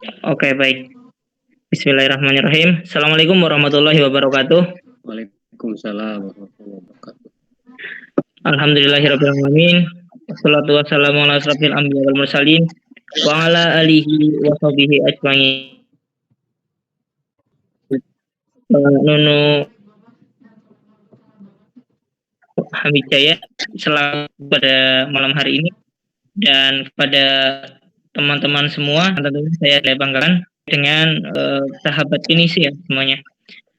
Oke, baik. Bismillahirrahmanirrahim. Assalamualaikum warahmatullahi wabarakatuh. Waalaikumsalam warahmatullahi wabarakatuh. Alhamdulillahirabbil alamin. Wassalatu wassalamu ala asrofil anbiya wal mursalin wa ala alihi wa sahbihi ajmain. Nunu Hamidjaya, selamat pada malam hari ini dan kepada teman-teman semua, tentunya saya banggakan dengan sahabat Indonesia semuanya.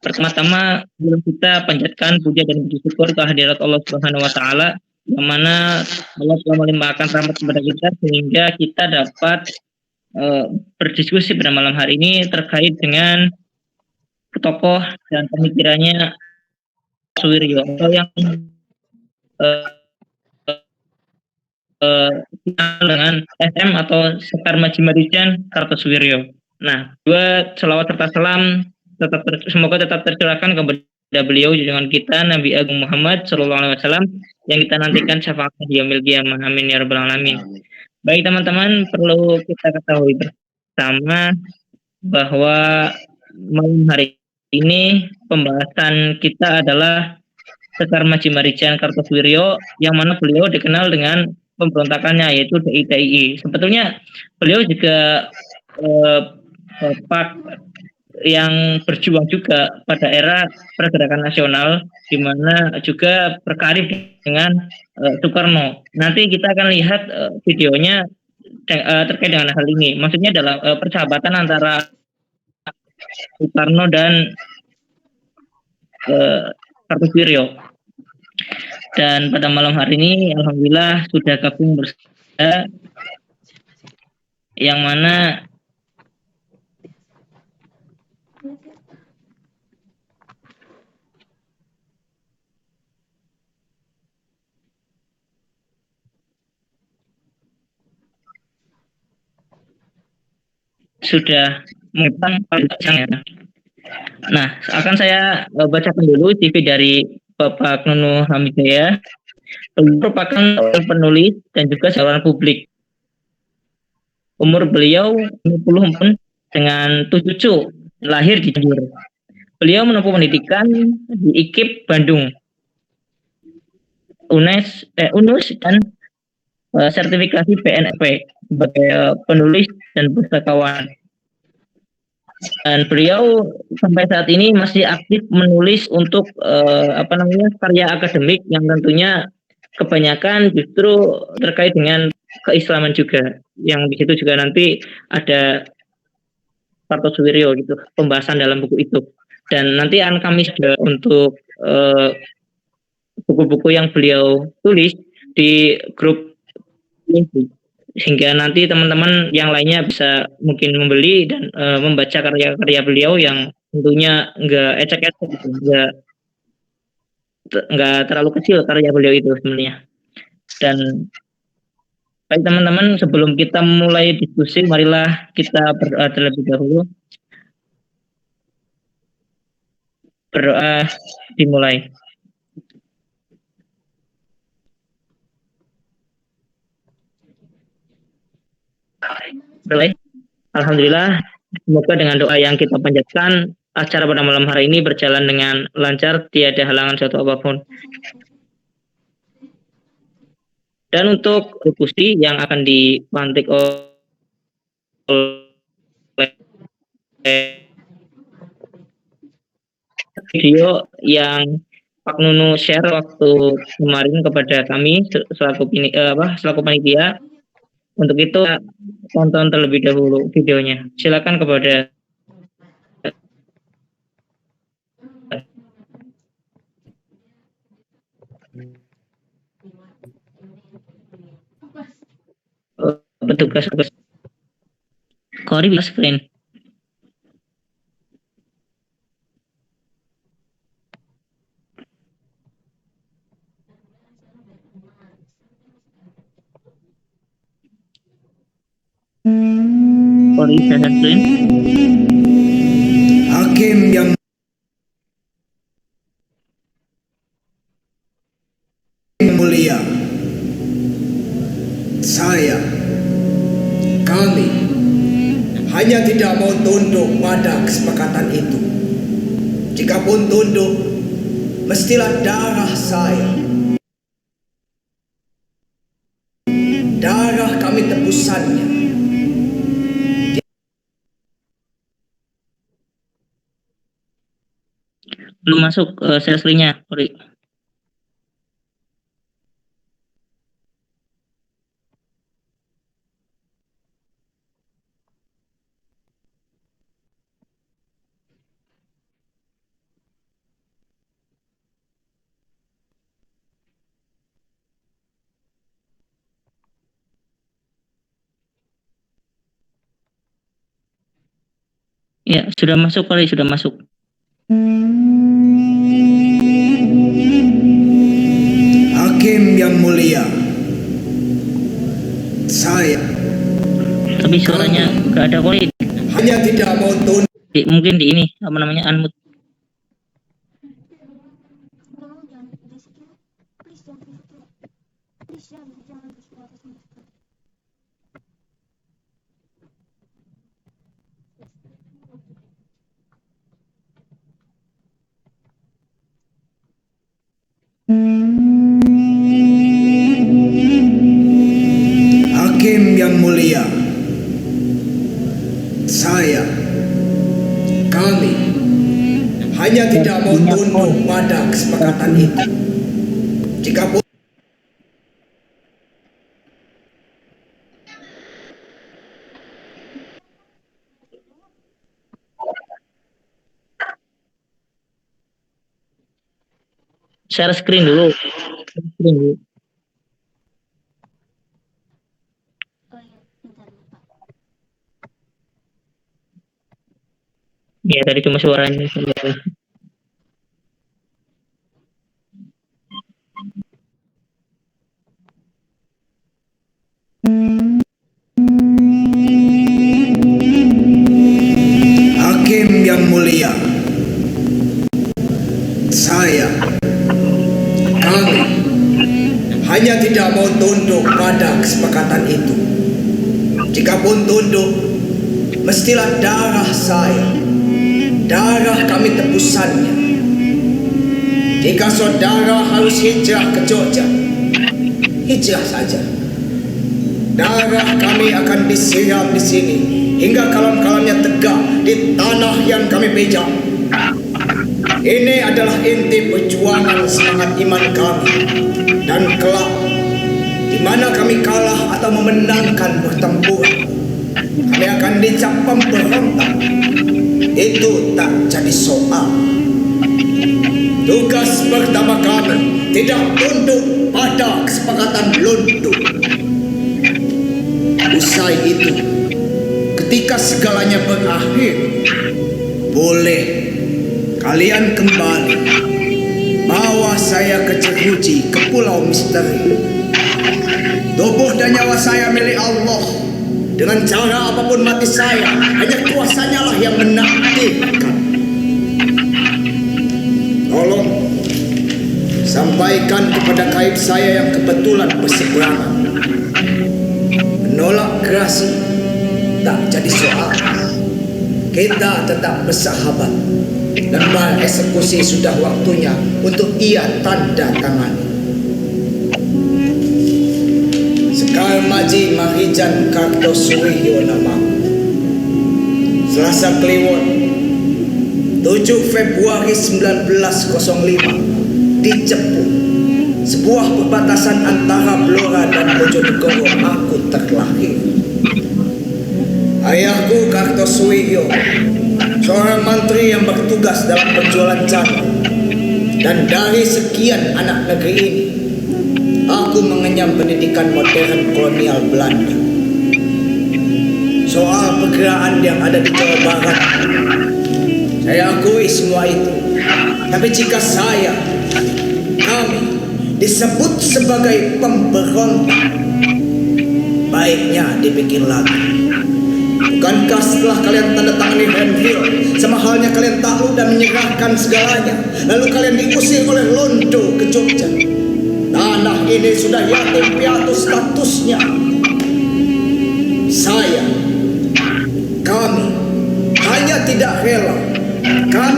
Pertama-tama kita panjatkan puja dan puji syukur kehadirat Allah Subhanahu wa taala yang mana Allah telah melimpahkan rahmat kepada kita sehingga kita dapat berdiskusi pada malam hari ini terkait dengan tokoh dan pemikirannya Suwiryo atau yang dengan SM atau Sekar Majimarujan Kartosuwiryo. Nah, dua selawat serta salam semoga tetap tercurahkan kepada beliau junjungan kita Nabi Agung Muhammad Shallallahu Alaihi Wasallam yang kita nantikan syafaatnya di yaumil qiyamah. Amin ya rabbal alamin. Baik teman-teman, perlu kita ketahui bersama bahwa malam hari ini pembahasan kita adalah Sekar Majimarujan Kartosuwiryo yang mana beliau dikenal dengan pemberontakannya yaitu DITII. Sebetulnya beliau juga bapak yang berjuang juga pada era pergerakan nasional di mana juga berkarib dengan Soekarno. Nanti kita akan lihat videonya terkait dengan hal ini. Maksudnya adalah persahabatan antara Soekarno dan Kartosuwiryo. Dan pada malam hari ini alhamdulillah sudah gabung bersama yang mana sudah mengimpang. Nah, akan saya bacakan dulu CV dari Bapak Nunu Hamidjaya. Beliau merupakan penulis dan juga sejarawan publik. Umur beliau 54 dengan 7 cucu, lahir di Cianjur. Beliau menempuh pendidikan di IKIP Bandung, UNUS dan sertifikasi PNP sebagai penulis dan pustakawan. Dan beliau sampai saat ini masih aktif menulis untuk karya akademik yang tentunya kebanyakan justru terkait dengan keislaman juga. Yang di situ juga nanti ada Kartosuwiryo gitu, pembahasan dalam buku itu. Dan nanti akan kami sudah untuk buku-buku yang beliau tulis di grup ini, sehingga nanti teman-teman yang lainnya bisa mungkin membeli dan membaca karya-karya beliau yang tentunya enggak ecek-ecek gitu, enggak terlalu kecil karya beliau itu sebenarnya. Dan baik teman-teman, sebelum kita mulai diskusi, marilah kita berdoa terlebih dahulu. Berdoa dimulai. Alhamdulillah, semoga dengan doa yang kita panjatkan, acara pada malam hari ini berjalan dengan lancar, tiada halangan suatu apapun. Dan untuk diskusi yang akan dipantik oleh video yang Pak Nunu share waktu kemarin kepada kami selaku panitia. Untuk itu tonton terlebih dahulu videonya. Silakan kepada petugas. Kori bisa screen. Kori bisa screen. Hakim yang mulia, kami hanya tidak mau tunduk pada kesepakatan itu. Jikapun tunduk, mestilah darah saya, darah kami tebusannya. Belum masuk seslinya, sorry. Ya, sudah masuk kali, sudah masuk. Hakim yang mulia, saya Tapi suaranya nggak ada kali. hanya tidak mau tunduk. Mungkin di ini, apa namanya, unmute. Hakim yang mulia, kami hanya tidak mau tunduk pada kesepakatan itu. Jikapun Share screen dulu. Screen dulu. Ya, tadi cuma suaranya. Hakim yang mulia, kami hanya tidak mau tunduk pada kesepakatan itu. Jikapun tunduk, mestilah darah saya, darah kami tebusannya. Jika saudara harus hijrah ke Jogja, hijrah saja. Darah kami akan disiram di sini hingga kalam-kalamnya tegak di tanah yang kami pijak. Ini adalah inti perjuangan semangat iman kami, dan kelak di mana kami kalah atau memenangkan pertempuran, kami akan dicap pemberontak. Itu tak jadi soal. Tugas pertama kami tidak tunduk pada kesepakatan London. Usai itu, ketika segalanya berakhir, boleh kalian kembali bawa saya ke Jeruji, ke Pulau Misteri. Tubuh dan nyawa saya milik Allah. Dengan cara apapun mati saya, hanya kuasanya lah yang menakdirkan. Tolong sampaikan kepada kaib saya yang kebetulan berseberangan, menolak gerasi tak jadi soal. Kita tetap bersahabat. Lembar eksekusi sudah waktunya untuk ia tanda tangani. Sekar Maji Marijan Kartosuwiryo namaku. Selasa Kliwon 7 Februari 1905 di Cepu, sebuah perbatasan antara Blora dan Bojonegoro, aku terlahir. Ayahku Kartosuwiryo, seorang mantri yang bertugas dalam penjualan jamu. Dan dari sekian anak negeri ini, aku mengenyam pendidikan modern kolonial Belanda. Soal pergerakan yang ada di Jawa Barat, saya akui semua itu. Tapi jika kami disebut sebagai pemberontak, baiknya dipikir lagi. Bukankah setelah kalian tanda tangani Renville, sama halnya kalian takluk dan menyerahkan segalanya, lalu kalian diusir oleh Londo ke Jogja? Tanah ini sudah yatim piatu statusnya. Kami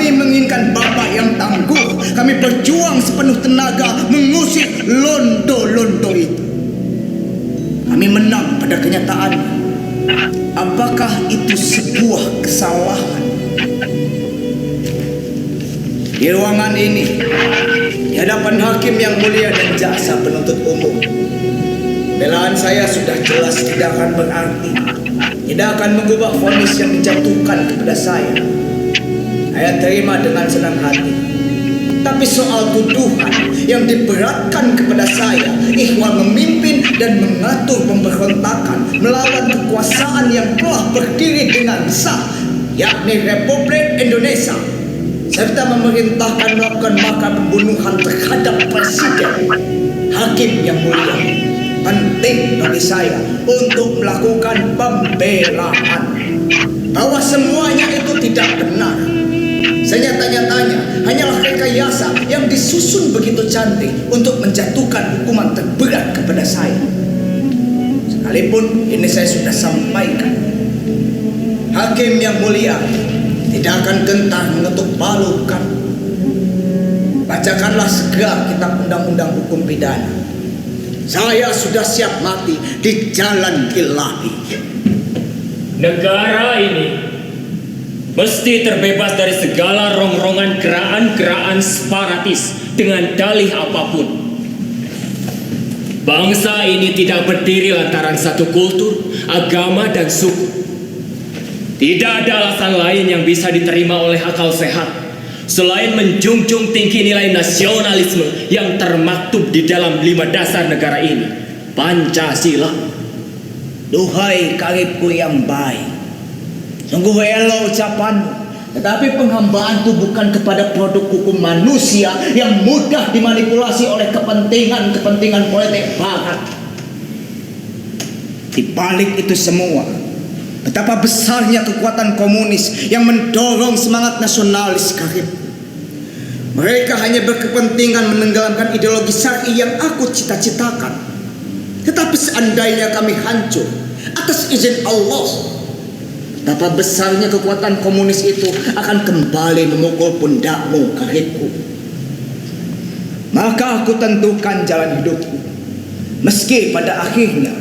Kami menginginkan Bapak yang tangguh. Kami berjuang sepenuh tenaga mengusir londo-londo itu. Kami menang pada kenyataan. Apakah itu sebuah kesalahan? Di ruangan ini, di hadapan hakim yang mulia dan jaksa penuntut umum, belaan saya sudah jelas tidak akan berarti, tidak akan mengubah vonis yang dijatuhkan kepada saya. Saya terima dengan senang hati. Tapi soal tuduhan yang diberatkan kepada saya, ihwal memimpin dan mengatur pemberontakan melawan kekuasaan yang telah berdiri dengan sah, yakni Republik Indonesia, serta memerintahkan melakukan makar pembunuhan terhadap Presiden, hakim yang mulia, penting bagi saya untuk melakukan pembelaan bahwa semuanya itu tidak benar. Senyata-nyatanya hanyalah rekayasa yang disusun begitu cantik untuk menjatuhkan hukuman terberat kepada saya. Sekalipun ini saya sudah sampaikan, hakim yang mulia tidak akan gentar mengetuk palu kami. Bacakanlah segera kitab undang-undang hukum pidana. Saya sudah siap mati di jalan ilahi. Negara ini mesti terbebas dari segala rongrongan geraan-geraan separatis dengan dalih apapun. Bangsa ini tidak berdiri lantaran satu kultur, agama, dan suku. Tidak ada alasan lain yang bisa diterima oleh akal sehat selain menjunjung tinggi nilai nasionalisme yang termaktub di dalam 5 dasar negara ini, Pancasila. Duhai karibku yang baik, sungguh elok ucapanmu, tetapi penghambaanku bukan kepada produk hukum manusia yang mudah dimanipulasi oleh kepentingan politik barat. Di balik itu semua, betapa besarnya kekuatan komunis yang mendorong semangat nasionalis karibku. Mereka hanya berkepentingan menenggelamkan ideologi syar'i yang aku cita-citakan. Tetapi seandainya kami hancur atas izin Allah, betapa besarnya kekuatan komunis itu akan kembali memukul pundakmu, karibku. Maka aku tentukan jalan hidupku, meski pada akhirnya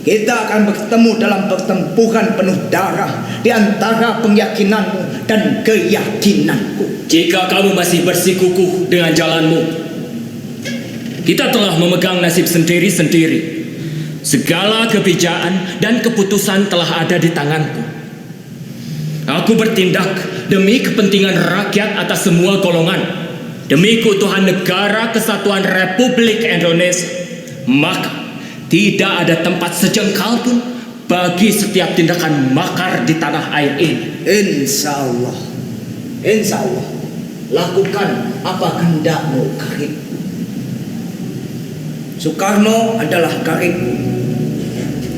kita akan bertemu dalam pertempuran penuh darah di antara keyakinanmu dan keyakinanku. Jika kamu masih bersikukuh dengan jalanmu, kita telah memegang nasib sendiri-sendiri. Segala kebijakan dan keputusan telah ada di tanganku. Aku bertindak demi kepentingan rakyat atas semua golongan, demi keutuhan negara kesatuan Republik Indonesia. Maka tidak ada tempat sejengkal pun bagi setiap tindakan makar di tanah air ini. Insya Allah, lakukan apa kehendakmu, karibku. Soekarno adalah karibku.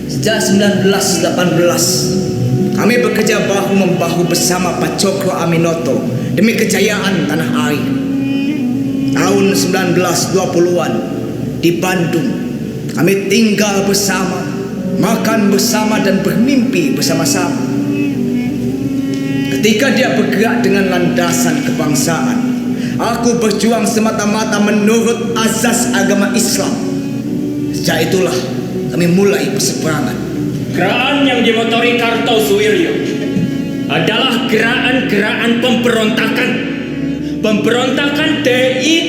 Sejak 1918 kami bekerja bahu-membahu bersama Pak Cokro Aminoto demi kejayaan tanah air. Tahun 1920-an di Bandung kami tinggal bersama, makan bersama, dan bermimpi bersama-sama. Ketika dia bergerak dengan landasan kebangsaan, aku berjuang semata-mata menurut azas agama Islam. Sejak itulah kami mulai berseberangan. Gerakan yang dimotori Kartosuwiryo adalah gerakan-gerakan pemberontakan TI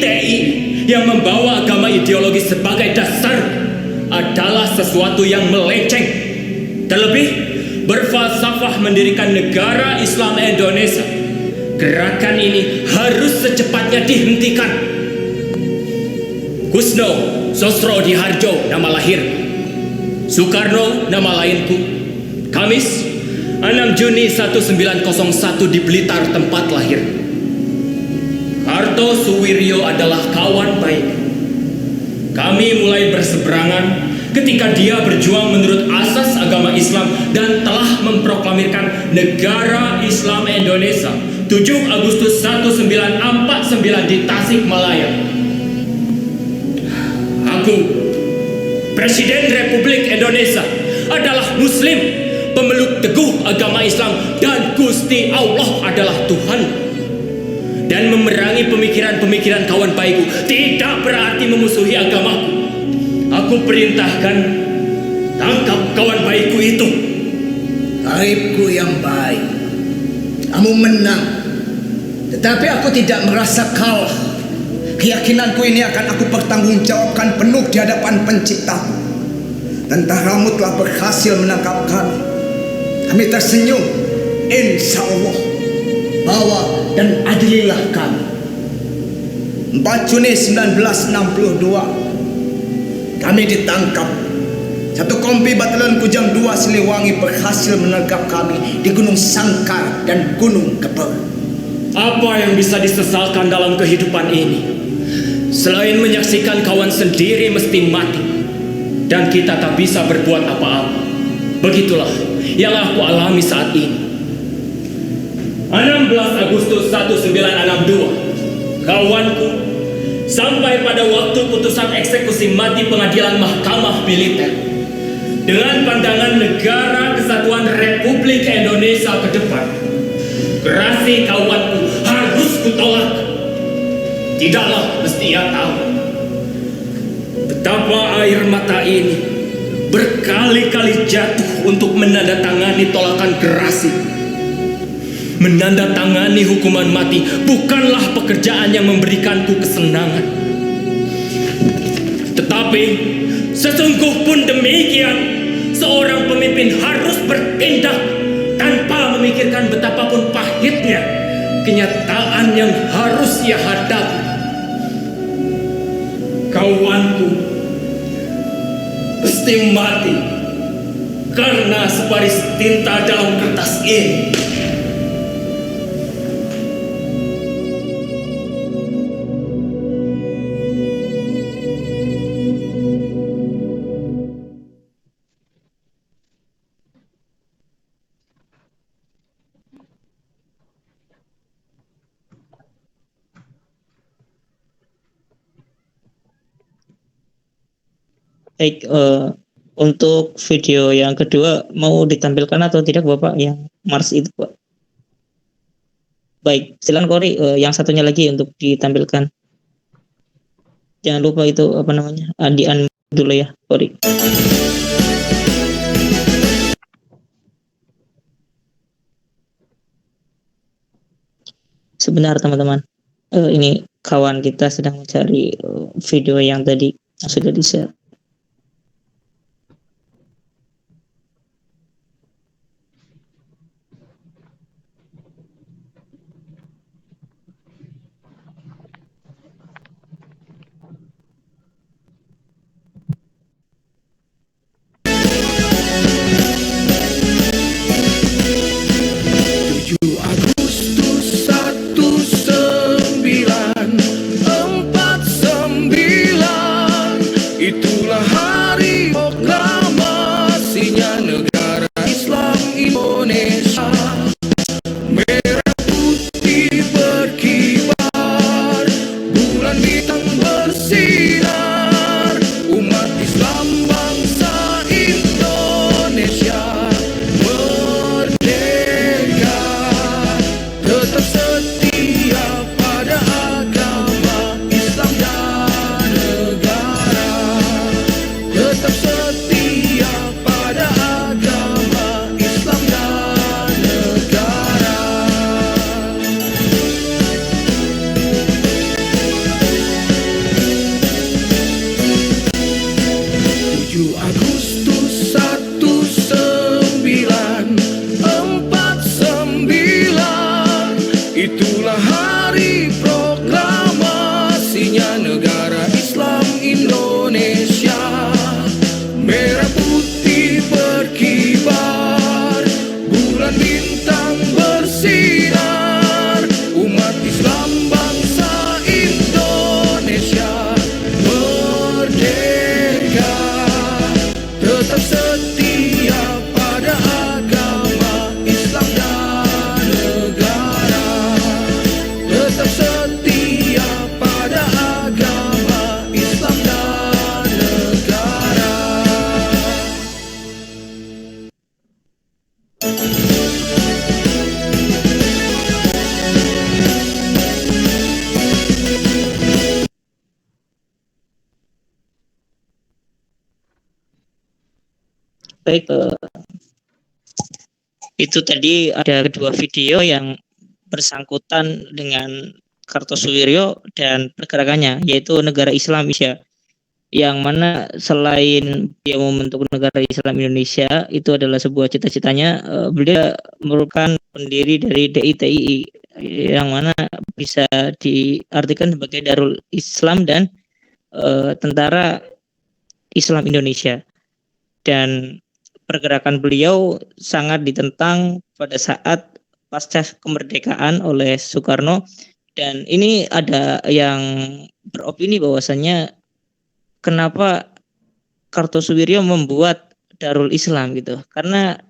yang membawa agama ideologi sebagai dasar adalah sesuatu yang melenceng. Terlebih berfalsafah mendirikan negara Islam Indonesia. Gerakan ini harus secepatnya dihentikan. Kusno Sosrodihardjo nama lahir, Soekarno nama lainku. Kamis 6 Juni 1901 di Blitar tempat lahir. Kartosuwiryo adalah kawan baik. Kami mulai berseberangan ketika dia berjuang menurut asas agama Islam dan telah memproklamirkan Negara Islam Indonesia 7 Agustus 1949 di Tasikmalaya. Aku, Presiden Republik Indonesia, adalah Muslim, pemeluk teguh agama Islam, dan Gusti Allah adalah Tuhan. dan memerangi pemikiran-pemikiran kawan baikku tidak berarti memusuhi agamaku. Aku perintahkan, tangkap kawan baikku itu. Karibku yang baik, kamu menang. Tetapi aku tidak merasa kalah. Keyakinanku ini akan aku pertanggungjawabkan penuh di hadapan Penciptaku. Tentaramu telah berhasil menangkap kami. Kami tersenyum. Insya Allah, bawa dan adililah kami. 4 Juni 1962 kami ditangkap. Satu kompi Batalion Kujang 2 Siliwangi berhasil menangkap kami di Gunung Sangkar dan Gunung Keper. Apa yang bisa disesalkan dalam kehidupan ini? Selain menyaksikan kawan sendiri mesti mati, dan kita tak bisa berbuat apa-apa. Begitulah yang aku alami saat ini. 16 Agustus 1962, kawanku, sampai pada waktu putusan eksekusi mati pengadilan Mahkamah Militer. Dengan pandangan Negara Kesatuan Republik Indonesia ke depan, gerasi kawanku harus kutolak. Tidaklah mesti ia tahu betapa air mata ini berkali-kali jatuh untuk menandatangani tolakan gerasi. Menandatangani hukuman mati bukanlah pekerjaan yang memberikanku kesenangan. Tetapi sesungguh pun demikian, seorang pemimpin harus bertindak tanpa memikirkan betapapun pahitnya kenyataan yang harus ia hadapi. Kawanku mesti mati karena sebaris tinta dalam kertas ini. Baik, untuk video yang kedua mau ditampilkan atau tidak Bapak, yang Mars itu Pak? Baik, silakan Kori, yang satunya lagi untuk ditampilkan. Jangan lupa itu apa namanya, di-unmute dulu ya Kori. Sebentar teman-teman, ini kawan kita sedang mencari video yang tadi yang sudah di-share. Itulah hari proklamasinya negara Islam Indonesia. Merah putih berkibar, bulan bintang bersinar. Umat Islam bangsa Indonesia merdeka, tetap setia pada agama Islam dan negara. Tetap setia pada agama Islam dan negara. 7 Agustus 1949, itulah hari proklamasinya negara Islam Indonesia. Merah putih berkibar, bulan bintang bersinar. Umat Islam bangsa Indonesia merdeka, tetap setia pada agama Islam dan negara. Tetap setia pada agama Islam dan negara. Baik, itu tadi ada kedua video yang bersangkutan dengan Kartosuwiryo dan pergerakannya, yaitu negara Islam Indonesia, yang mana selain dia membentuk negara Islam Indonesia, itu adalah sebuah cita-citanya. Beliau merupakan pendiri dari DITII, yang mana bisa diartikan sebagai Darul Islam dan Tentara Islam Indonesia. Dan pergerakan beliau sangat ditentang pada saat pasca kemerdekaan oleh Soekarno, dan ini ada yang beropini bahwasannya kenapa Kartosuwiryo membuat Darul Islam gitu, karena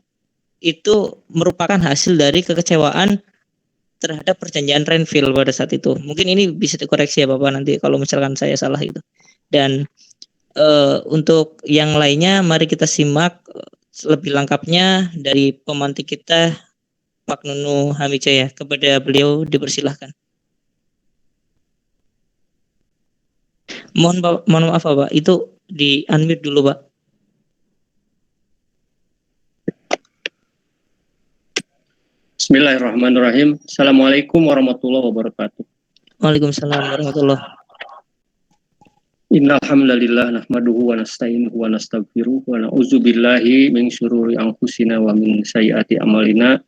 itu merupakan hasil dari kekecewaan terhadap perjanjian Renville pada saat itu. Mungkin ini bisa dikoreksi ya Bapak nanti kalau misalkan saya salah itu. Dan untuk yang lainnya mari kita simak lebih lengkapnya dari pemantik kita Pak Nunu Hamijaya. Kepada beliau dipersilahkan. Mohon maaf Pak, itu di unmute dulu Pak. Bismillahirrahmanirrahim. Assalamualaikum warahmatullahi wabarakatuh. Waalaikumsalam warahmatullahi. Innal hamdalillah nahmaduhu wa nasta'inuhu wa nastaghfiruh wa na'udzu billahi min syururi anfusina wa min sayyiati a'malina.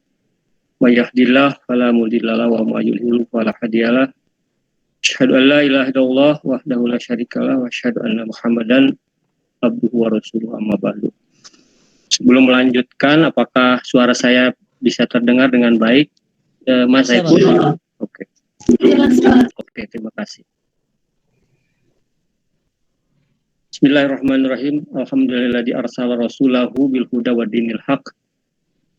May yahdihillahu fala mudilla lahu wa may yudlil fala hadiyalah. Asyhadu an la ilaha illallah wahdahu la syarikalah wa asyhadu anna Muhammadan abduhu wa rasuluhu amma ba'du. Sebelum melanjutkan, apakah suara saya bisa terdengar dengan baik? Mas Saiful? Oke. Oke, terima kasih. Bismillahirrahmanirrahim. Alhamdulilladzi arsala rasulahu bil huda wa dinil haq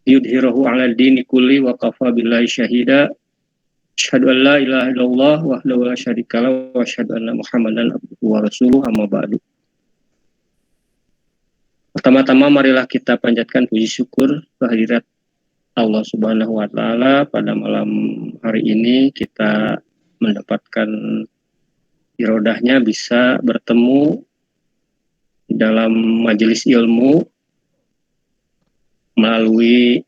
yudhhirahu 'alal dini kulli wa kafa billahi syahida. Asyhadu an la ilaha illallah wahdahu la syarikalah wa asyhadu anna Muhammadan abduhu wa rasuluhu amma ba'du. Pertama-tama marilah kita panjatkan puji syukur kehadirat Allah Subhanahu wa taala. Pada malam hari ini kita mendapatkan irodahnya bisa bertemu dalam majelis ilmu melalui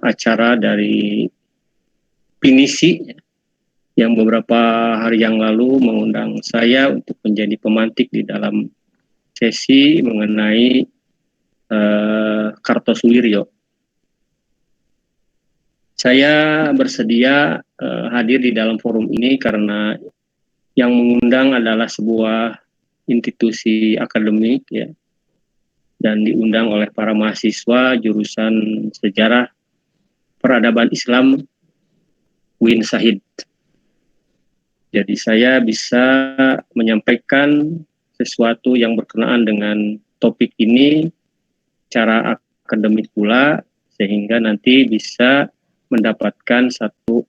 acara dari Pinisi yang beberapa hari yang lalu mengundang saya untuk menjadi pemantik di dalam sesi mengenai Kartosuwiryo. Saya bersedia hadir di dalam forum ini karena yang mengundang adalah sebuah institusi akademik ya, dan diundang oleh para mahasiswa jurusan Sejarah Peradaban Islam UIN Syahid. Jadi saya bisa menyampaikan sesuatu yang berkenaan dengan topik ini secara akademik pula, sehingga nanti bisa mendapatkan satu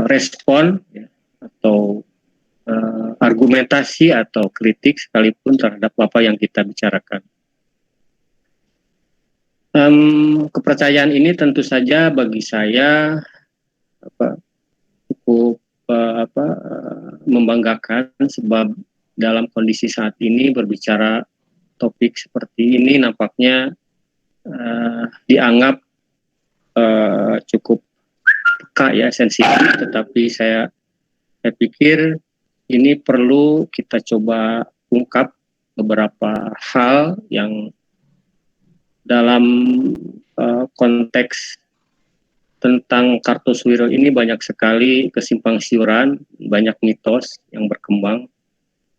respon ya, atau argumentasi atau kritik sekalipun terhadap apa yang kita bicarakan. Kepercayaan ini tentu saja bagi saya cukup membanggakan, sebab dalam kondisi saat ini berbicara topik seperti ini nampaknya dianggap cukup peka ya, sensitif, tetapi saya pikir ini perlu kita coba ungkap beberapa hal yang dalam konteks tentang Kartosuwiryo ini banyak sekali kesimpang siuran, banyak mitos yang berkembang,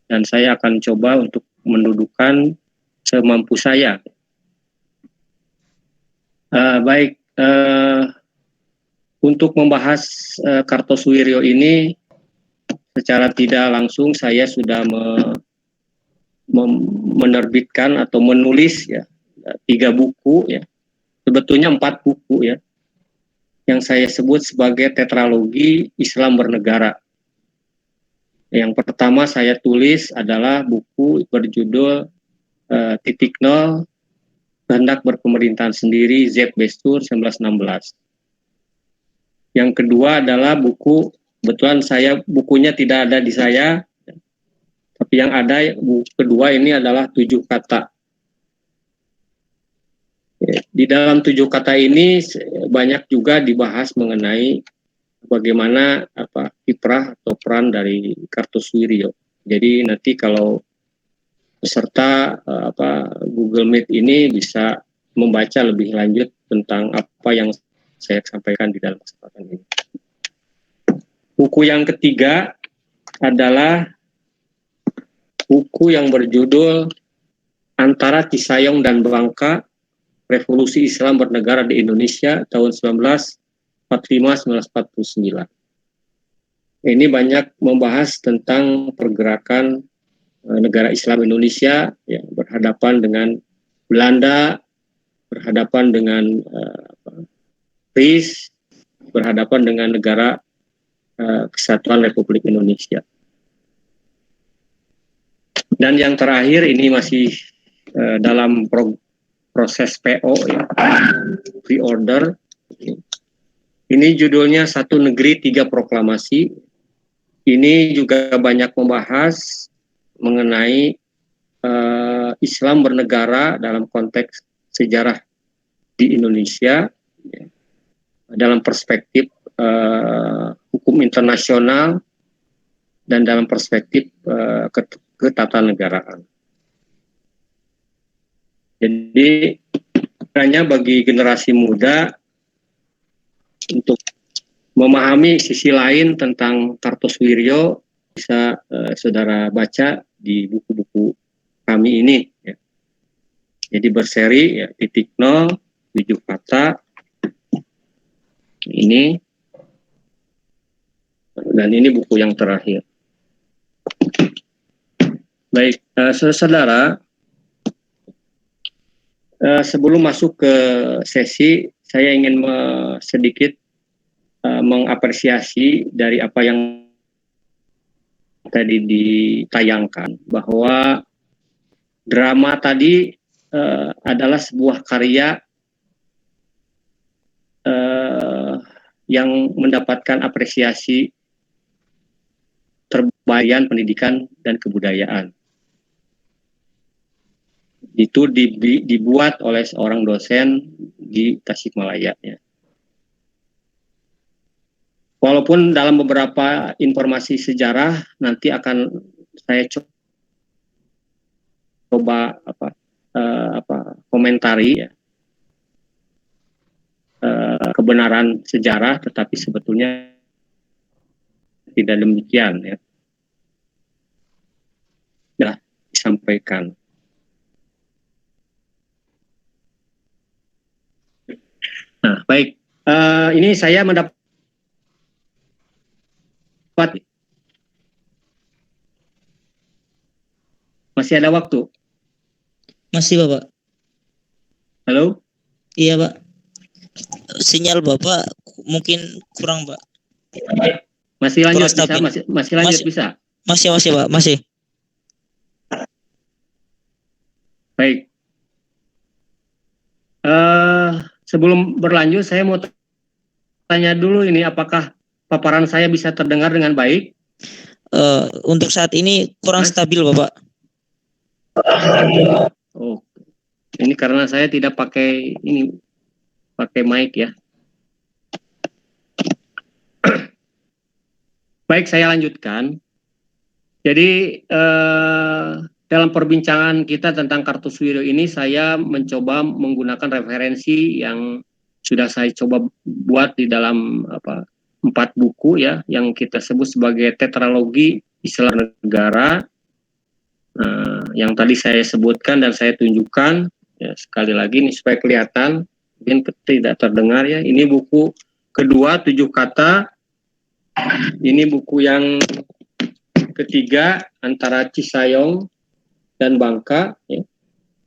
dan saya akan coba untuk mendudukan semampu saya. Untuk membahas Kartosuwiryo ini secara tidak langsung saya sudah menerbitkan atau menulis ya 3 buku ya, sebetulnya 4 buku ya, yang saya sebut sebagai tetralogi Islam bernegara. Yang pertama saya tulis adalah buku berjudul Titik Nol Kehendak Berpemerintahan Sendiri Z. Bestur 1916. Yang kedua adalah buku, kebetulan bukunya tidak ada di saya, Yang ada buku kedua ini adalah 7 kata. Di dalam 7 kata ini banyak juga dibahas mengenai bagaimana kiprah atau peran dari Kartosuwiryo. Jadi nanti kalau peserta Google Meet ini bisa membaca lebih lanjut tentang apa yang saya sampaikan di dalam kesempatan ini. Buku yang ketiga adalah buku yang berjudul Antara Cisayong dan Bangka, Revolusi Islam Bernegara di Indonesia tahun 1945-1949. Ini banyak membahas tentang pergerakan negara Islam Indonesia yang berhadapan dengan Belanda, berhadapan dengan Swiss, berhadapan dengan negara Kesatuan Republik Indonesia. Dan yang terakhir ini masih dalam proses PO ya, pre-order. Ini judulnya Satu Negeri Tiga Proklamasi. Ini juga banyak membahas mengenai Islam bernegara dalam konteks sejarah di Indonesia, ya, dalam perspektif hukum internasional dan dalam perspektif ketatanegaraan. Jadi hanya bagi generasi muda untuk memahami sisi lain tentang Kartosuwiryo bisa saudara baca di buku-buku kami ini. Ya. Jadi berseri ya, titik nol, 7 kata ini, dan ini buku yang terakhir. Baik, saudara. Sebelum masuk ke sesi, saya ingin sedikit mengapresiasi dari apa yang tadi ditayangkan, bahwa drama tadi adalah sebuah karya yang mendapatkan apresiasi terbaik pendidikan dan kebudayaan. Itu dibuat oleh seorang dosen di Tasikmalaya. Ya. Walaupun dalam beberapa informasi sejarah nanti akan saya coba komentari ya, kebenaran sejarah, tetapi sebetulnya tidak demikian ya. Sudah disampaikan. Nah, baik. Ini saya mendapat masih ada waktu. Masih, Bapak. Halo? Iya, Pak. Sinyal Bapak mungkin kurang, Pak. Masih lanjut Kurang stabil. bisa? Masih lanjut bisa? Masih, Pak. Masih. Baik. Sebelum berlanjut, saya mau tanya dulu ini, apakah paparan saya bisa terdengar dengan baik? Untuk saat ini kurang stabil, Bapak. Oh, ini karena saya tidak pakai mic ya. Baik, saya lanjutkan. Jadi dalam perbincangan kita tentang Kartosuwiryo ini, saya mencoba menggunakan referensi yang sudah saya coba buat di dalam 4 buku ya, yang kita sebut sebagai tetralogi Islam negara, yang tadi saya sebutkan dan saya tunjukkan ya, sekali lagi ini supaya kelihatan, mungkin tidak terdengar ya. Ini buku kedua 7 kata, ini buku yang ketiga Antara Cisayong dan Bangka ya.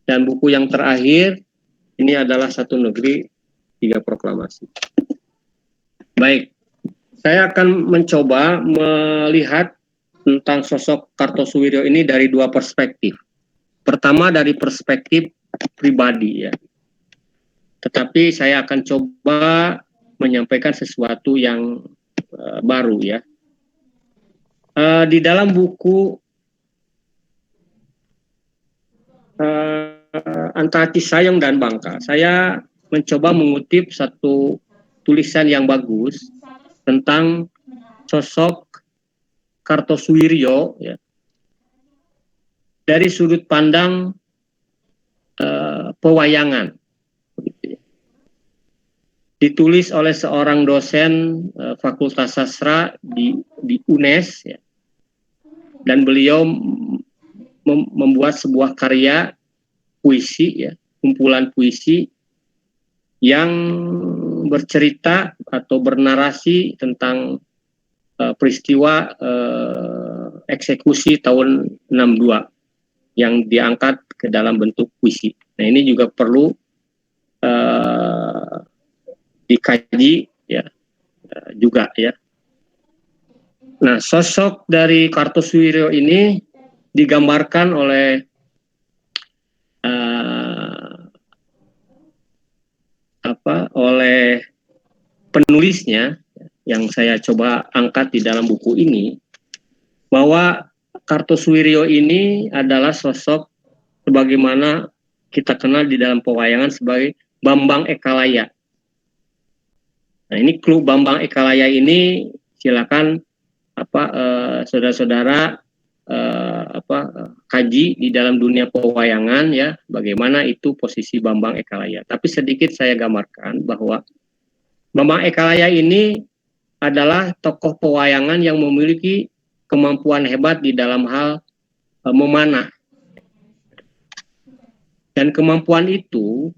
Dan buku yang terakhir ini adalah Satu Negeri Tiga Proklamasi. Baik, saya akan mencoba melihat tentang sosok Kartosuwiryo ini dari 2 perspektif. Pertama dari perspektif pribadi ya. Tetapi saya akan coba menyampaikan sesuatu yang baru ya. Di dalam buku antara Cisayong dan Bangka, saya mencoba mengutip satu tulisan yang bagus tentang sosok Kartosuwiryo ya, dari sudut pandang pewayangan. Ditulis oleh seorang dosen Fakultas Sastra di UNES ya. Dan beliau membuat sebuah karya puisi ya, kumpulan puisi yang bercerita atau bernarasi tentang peristiwa eksekusi tahun 62 yang diangkat ke dalam bentuk puisi. Nah, ini juga perlu dikaji ya juga ya. Nah, sosok dari Kartosuwiryo ini digambarkan oleh oleh penulisnya yang saya coba angkat di dalam buku ini, bahwa Kartosuwiryo ini adalah sosok sebagaimana kita kenal di dalam pewayangan sebagai Bambang Ekalaya. Nah, ini clue Bambang Ekalaya ini silakan saudara-saudara kaji di dalam dunia pewayangan ya, bagaimana itu posisi Bambang Ekalaya. Tapi sedikit saya gambarkan bahwa Bambang Ekalaya ini adalah tokoh pewayangan yang memiliki kemampuan hebat di dalam hal memanah. Dan kemampuan itu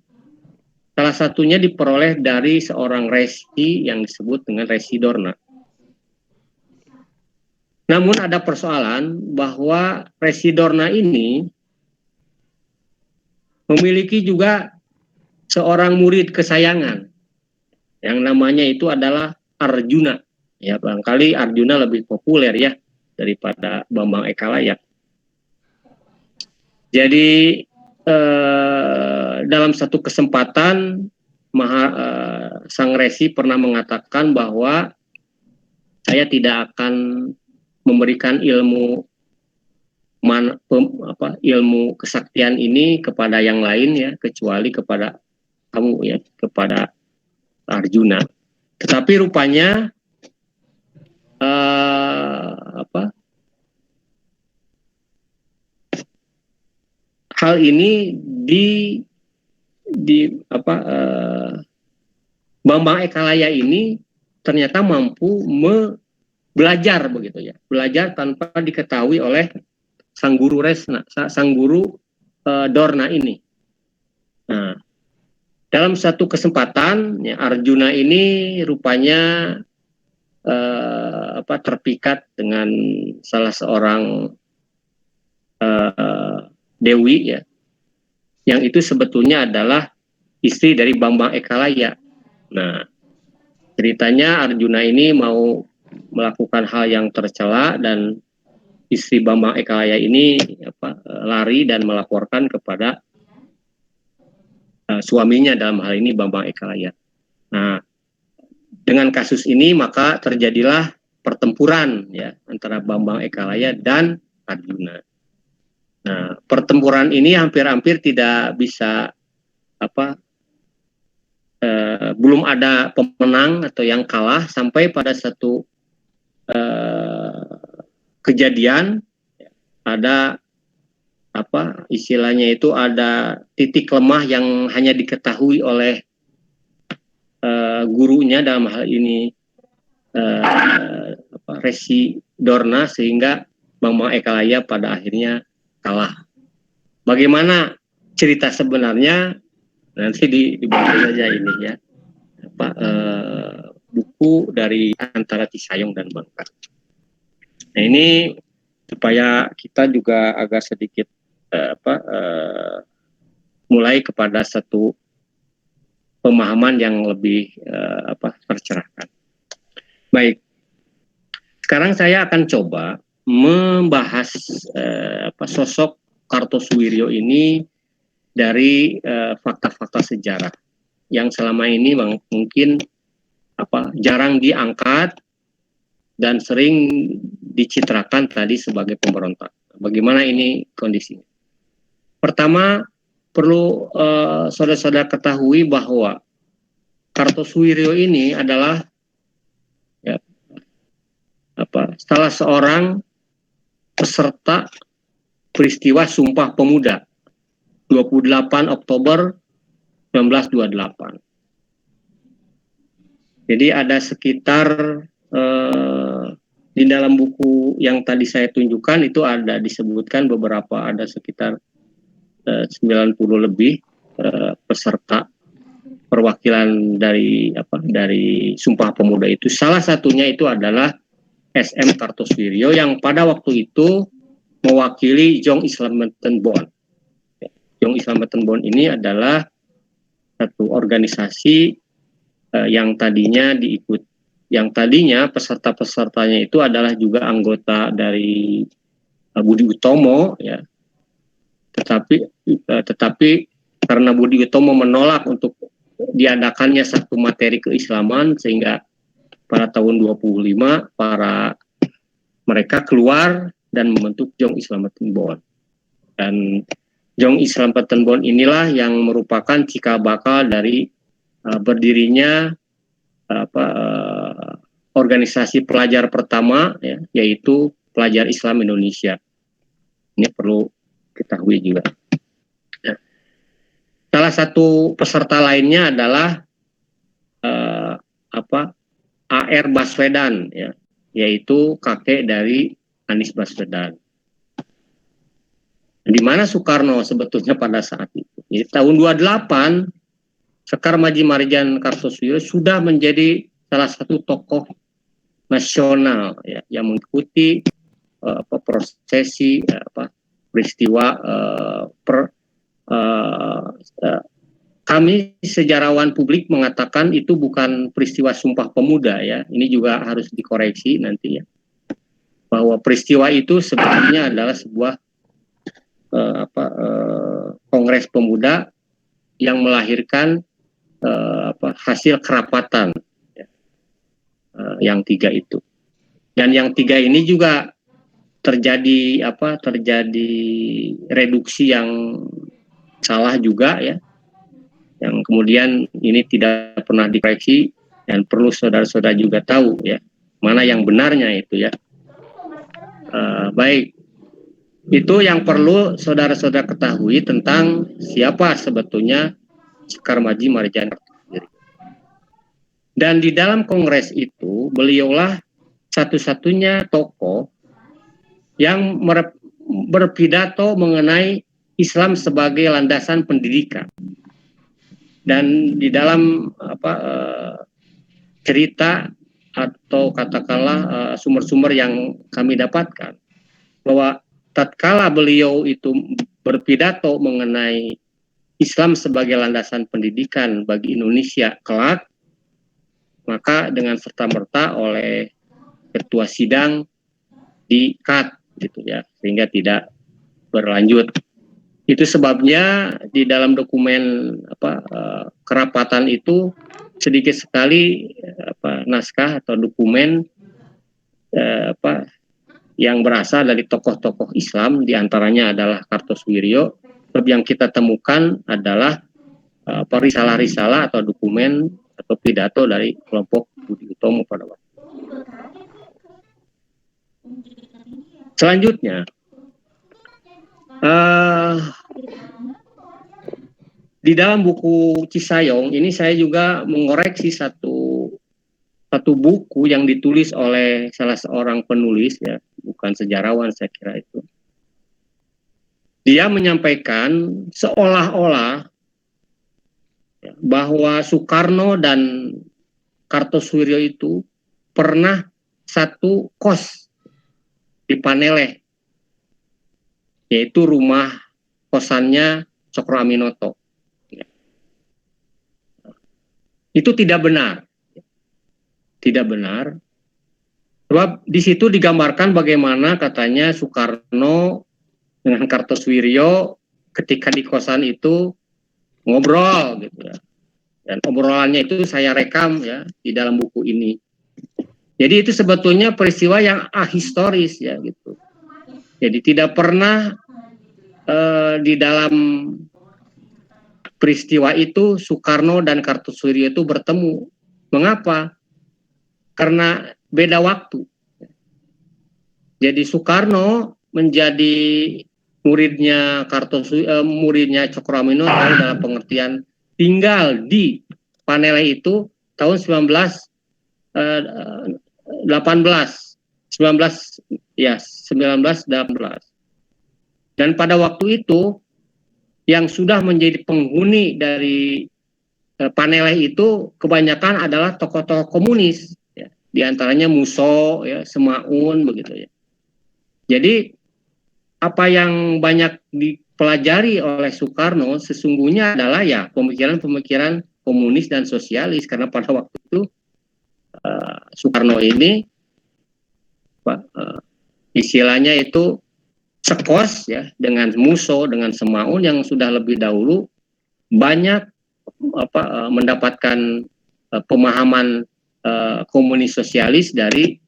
salah satunya diperoleh dari seorang resi yang disebut dengan Resi Dorna. Namun ada persoalan bahwa Resi Dorna ini memiliki juga seorang murid kesayangan yang namanya itu adalah Arjuna. Ya, barangkali Arjuna lebih populer ya daripada Bambang Ekalaya. Jadi dalam satu kesempatan Sang Resi pernah mengatakan bahwa saya tidak akan memberikan ilmu ilmu kesaktian ini kepada yang lain ya, kecuali kepada kamu ya, kepada Arjuna. Tetapi rupanya hal ini Bambang Ekalaya ini ternyata mampu belajar begitu ya, belajar tanpa diketahui oleh sang guru Dorna ini. Nah, dalam satu kesempatan ya, Arjuna ini rupanya terpikat dengan salah seorang dewi ya, yang itu sebetulnya adalah istri dari Bambang Ekalaya. Nah, ceritanya Arjuna ini mau melakukan hal yang tercela dan istri Bambang Ekalaya ini lari dan melaporkan kepada suaminya, dalam hal ini Bambang Ekalaya. Nah, dengan kasus ini maka terjadilah pertempuran ya antara Bambang Ekalaya dan Arjuna. Nah, pertempuran ini hampir-hampir tidak bisa belum ada pemenang atau yang kalah sampai pada satu kejadian ada istilahnya itu ada titik lemah yang hanya diketahui oleh gurunya, dalam hal ini Resi Dorna, sehingga Bambang Ekalaya pada akhirnya kalah. Bagaimana cerita sebenarnya nanti dibaca saja ini ya, buku dari antara Cisayong dan Bangka. Nah, ini supaya kita juga agak sedikit mulai kepada satu pemahaman yang lebih tercerahkan. Baik, sekarang saya akan coba membahas sosok Kartosuwiryo ini dari fakta-fakta sejarah yang selama ini mungkin jarang diangkat dan sering dicitrakan tadi sebagai pemberontak. Bagaimana ini kondisinya? Pertama, perlu saudara-saudara ketahui bahwa Kartosuwiryo ini adalah ya, salah seorang peserta peristiwa Sumpah Pemuda 28 Oktober 1928. Jadi ada sekitar di dalam buku yang tadi saya tunjukkan itu ada disebutkan beberapa, ada sekitar 90 lebih peserta perwakilan dari Sumpah Pemuda itu. Salah satunya itu adalah SM Kartosuwiryo yang pada waktu itu mewakili Jong Islametenbond. Jong Islametenbond ini adalah satu organisasi yang tadinya peserta-pesertanya itu adalah juga anggota dari Budi Utomo, ya. Tetapi karena Budi Utomo menolak untuk diadakannya satu materi keislaman, sehingga pada tahun 25 mereka keluar dan membentuk Jong Islametenbond. Dan Jong Islametenbond inilah yang merupakan cikal bakal dari berdirinya organisasi pelajar pertama, ya, yaitu Pelajar Islam Indonesia. Ini perlu ketahui juga. Ya. Salah satu peserta lainnya adalah A.R. Baswedan, ya, yaitu kakek dari Anies Baswedan. Di mana Soekarno sebetulnya pada saat itu. Jadi tahun 28 Sekar Maji Marijan Kartosuwiryo sudah menjadi salah satu tokoh nasional, ya, yang mengikuti prosesi peristiwa kami sejarawan publik mengatakan itu bukan peristiwa Sumpah Pemuda, ya. Ini juga harus dikoreksi nanti, ya. Bahwa peristiwa itu sebenarnya adalah sebuah Kongres Pemuda yang melahirkan hasil kerapatan, ya, yang 3 itu. Dan yang 3 ini juga terjadi reduksi yang salah juga, ya, yang kemudian ini tidak pernah dikoreksi, dan perlu saudara-saudara juga tahu, ya, mana yang benarnya itu, ya. Baik, itu yang perlu saudara-saudara ketahui tentang siapa sebetulnya Sekar Maji Marijan Kartosuwiryo. Dan di dalam kongres itu beliaulah satu-satunya tokoh yang berpidato mengenai Islam sebagai landasan pendidikan. Dan di dalam cerita atau katakanlah sumber-sumber yang kami dapatkan, bahwa tatkala beliau itu berpidato mengenai Islam sebagai landasan pendidikan bagi Indonesia kelak, maka dengan serta-merta oleh ketua sidang di-cut, gitu, ya, sehingga tidak berlanjut. Itu sebabnya di dalam dokumen kerapatan itu sedikit sekali naskah atau dokumen yang berasal dari tokoh-tokoh Islam, diantaranya adalah Kartosuwiryo. Yang kita temukan adalah risalah-risalah atau dokumen atau pidato dari kelompok Budi Utomo pada waktu itu. Selanjutnya, di dalam buku Cisayong ini saya juga mengoreksi satu buku yang ditulis oleh salah seorang penulis, ya, bukan sejarawan saya kira itu. Dia menyampaikan seolah-olah, ya, bahwa Soekarno dan Kartosuwiryo itu pernah satu kos di Paneleh, yaitu rumah kosannya Cokro Aminoto. Ya. Itu tidak benar. Tidak benar. Sebab di situ digambarkan bagaimana katanya Soekarno dengan Kartosuwiryo ketika di kosan itu ngobrol, gitu, ya. Dan obrolannya itu saya rekam, ya, di dalam buku ini. Jadi itu sebetulnya peristiwa yang ahistoris, ya, gitu. Jadi tidak pernah di dalam peristiwa itu Soekarno dan Kartosuwiryo itu bertemu. Mengapa? Karena beda waktu. Jadi Soekarno menjadi muridnya muridnya Cokro Aminoto dalam pengertian tinggal di Paneleh itu tahun 1918. Dan pada waktu itu yang sudah menjadi penghuni dari Paneleh itu kebanyakan adalah tokoh-tokoh komunis, ya. Di antaranya Musso, ya, Semaun, begitu ya. Jadi apa yang banyak dipelajari oleh Soekarno sesungguhnya adalah ya pemikiran-pemikiran komunis dan sosialis, karena pada waktu itu Soekarno ini istilahnya itu sekos ya dengan Musso, dengan Semaun yang sudah lebih dahulu banyak mendapatkan pemahaman komunis sosialis dari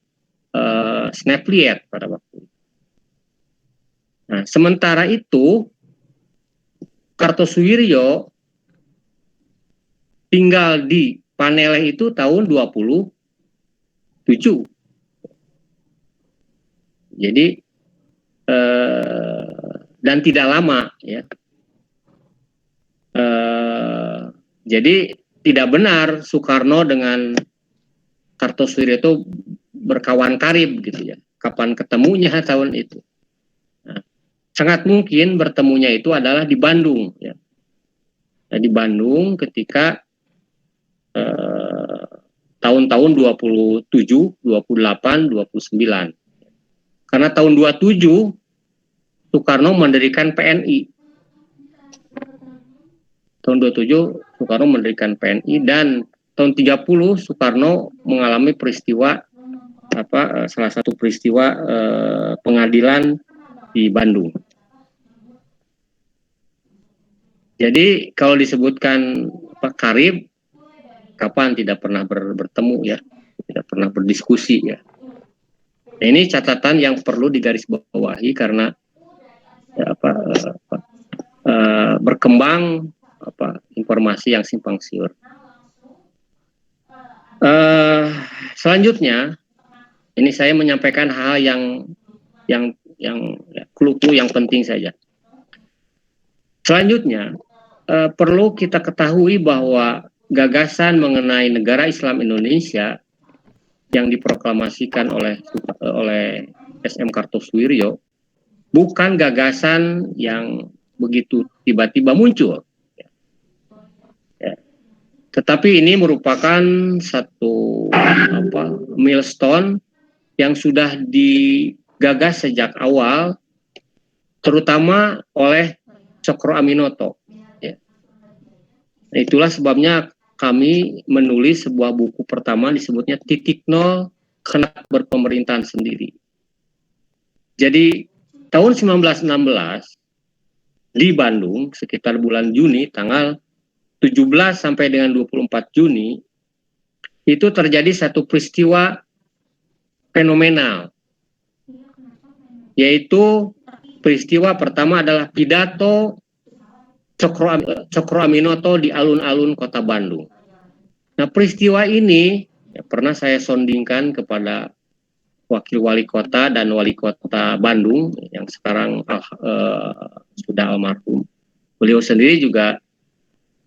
Snepliet pada waktu itu. Nah, sementara itu Kartosuwiryo tinggal di Paneleh itu tahun 27. Jadi dan tidak lama ya. Jadi tidak benar Soekarno dengan Kartosuwiryo itu berkawan karib gitu ya. Kapan ketemunya tahun itu? Nah, sangat mungkin bertemunya itu adalah di Bandung ya. Nah, di Bandung ketika tahun-tahun 27, 28, 29. Karena tahun 27 Soekarno mendirikan PNI. Tahun 27 Soekarno mendirikan PNI dan tahun 30 Soekarno mengalami peristiwa salah satu peristiwa pengadilan di Bandung. Jadi kalau disebutkan karib, kapan tidak pernah bertemu ya, tidak pernah berdiskusi ya. Nah, ini catatan yang perlu digarisbawahi karena ya, berkembang informasi yang simpang siur. Selanjutnya ini saya menyampaikan hal yang clue yang penting saja. Selanjutnya perlu kita ketahui bahwa gagasan mengenai negara Islam Indonesia yang diproklamasikan oleh SM Kartosuwiryo bukan gagasan yang begitu tiba-tiba muncul. Ya. Tetapi ini merupakan satu milestone yang sudah digagas sejak awal, terutama oleh Cokro Aminoto. Ya. Itulah sebabnya kami menulis sebuah buku pertama disebutnya Titik Nol Kehendak Berpemerintahan Sendiri. Jadi tahun 1916 di Bandung sekitar bulan Juni tanggal 17 sampai dengan 24 Juni itu terjadi satu peristiwa fenomenal, yaitu peristiwa pertama adalah pidato Cokro Aminoto di alun-alun kota Bandung. Nah, peristiwa ini pernah saya sondingkan kepada wakil wali kota dan wali kota Bandung yang sekarang sudah almarhum. Beliau sendiri juga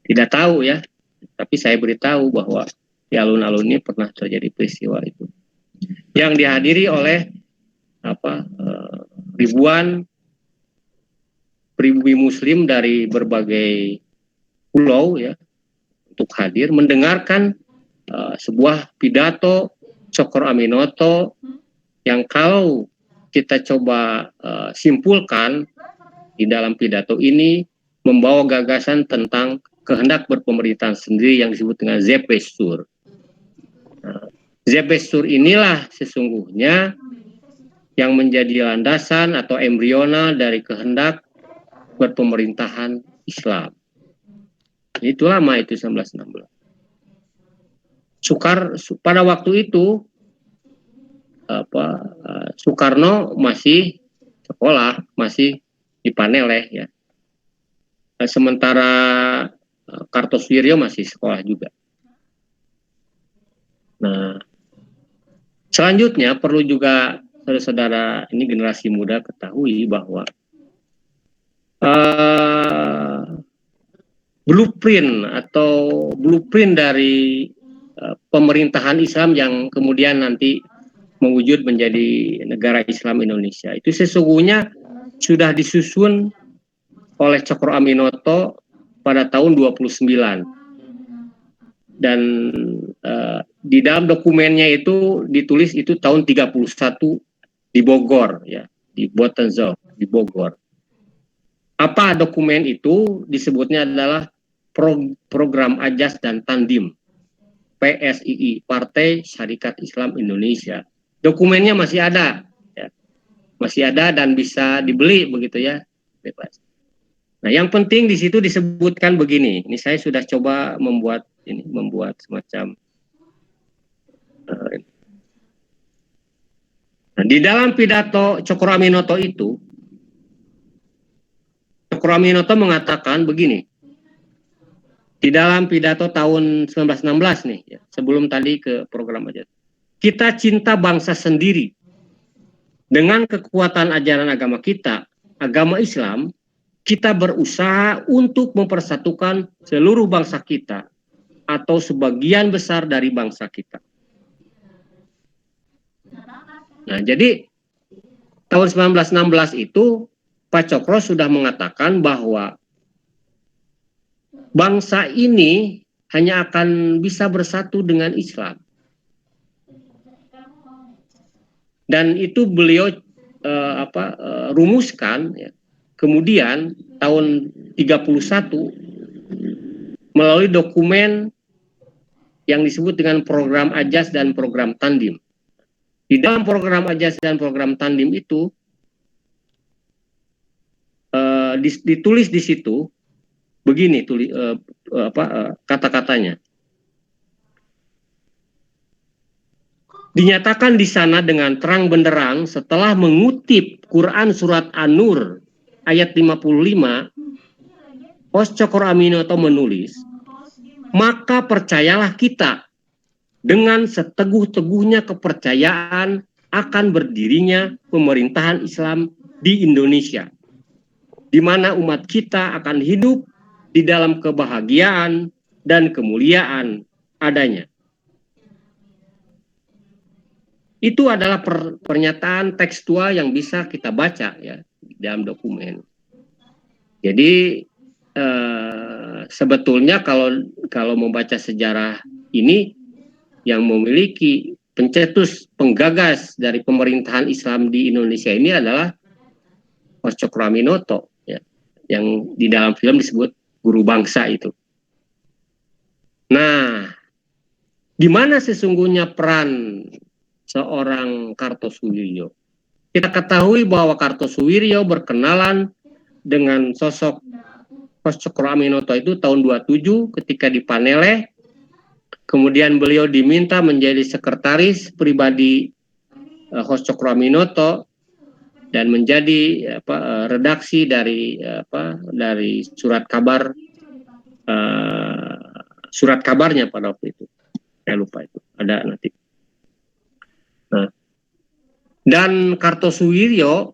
tidak tahu ya, tapi saya beritahu bahwa di alun-alun ini pernah terjadi peristiwa itu, yang dihadiri oleh ribuan pribumi Muslim dari berbagai pulau ya untuk hadir mendengarkan sebuah pidato Cokro Aminoto yang kalau kita coba simpulkan di dalam pidato ini membawa gagasan tentang kehendak berpemerintahan sendiri yang disebut dengan Zepesur. Zepesur inilah sesungguhnya yang menjadi landasan atau embrional dari kehendak berpemerintahan Islam. Itu lama itu 1916. Pada waktu itu Soekarno masih sekolah, masih di Paneleh ya. Sementara Kartosuwiryo masih sekolah juga. Nah, selanjutnya perlu juga saudara-saudara ini generasi muda ketahui bahwa blueprint dari pemerintahan Islam yang kemudian nanti mewujud menjadi negara Islam Indonesia itu sesungguhnya sudah disusun oleh Cokro Aminoto pada tahun 29 dan di dalam dokumennya itu ditulis itu tahun 31 di Bogor ya, di Botenzau di Bogor. Apa dokumen itu? Disebutnya adalah Program Ajas dan Tandim PSII, Partai Syarikat Islam Indonesia. Dokumennya masih ada ya. Masih ada dan bisa dibeli begitu ya, bebas. Nah, yang penting di situ disebutkan begini. Ini saya sudah coba membuat semacam nah, di dalam pidato Cokro Aminoto itu, Cokro Aminoto mengatakan begini. Di dalam pidato tahun 1916 nih, ya, sebelum tadi ke program aja. Kita cinta bangsa sendiri. Dengan kekuatan ajaran agama kita, agama Islam, kita berusaha untuk mempersatukan seluruh bangsa kita atau sebagian besar dari bangsa kita. Nah, jadi tahun 1916 itu Pak Cokro sudah mengatakan bahwa bangsa ini hanya akan bisa bersatu dengan Islam. Dan itu beliau rumuskan ya. Kemudian tahun 31 melalui dokumen yang disebut dengan program Ajas dan program Tandim. Di dalam program Ajas dan program Tandim itu ditulis di situ begini kata-katanya. Dinyatakan di sana dengan terang benderang setelah mengutip Quran surat An-Nur ayat 55, Pos Cokro Aminoto menulis, maka percayalah kita dengan seteguh-teguhnya kepercayaan akan berdirinya pemerintahan Islam di Indonesia, di mana umat kita akan hidup di dalam kebahagiaan dan kemuliaan adanya. Itu adalah pernyataan tekstual yang bisa kita baca ya dalam dokumen. Jadi sebetulnya kalau membaca sejarah ini yang memiliki pencetus penggagas dari pemerintahan Islam di Indonesia ini adalah Pos Cokro Aminoto ya, yang di dalam film disebut guru bangsa itu. Nah, di mana sesungguhnya peran seorang Kartosuwiryo? Kita ketahui bahwa Kartosuwiryo berkenalan dengan sosok Pos Cokro Aminoto itu tahun 27 ketika di Paneleh. Kemudian beliau diminta menjadi sekretaris pribadi Pos Cokro Aminoto dan menjadi redaksi dari surat kabarnya pada waktu itu. Saya lupa itu. Ada nanti. Nah, dan Kartosuwiryo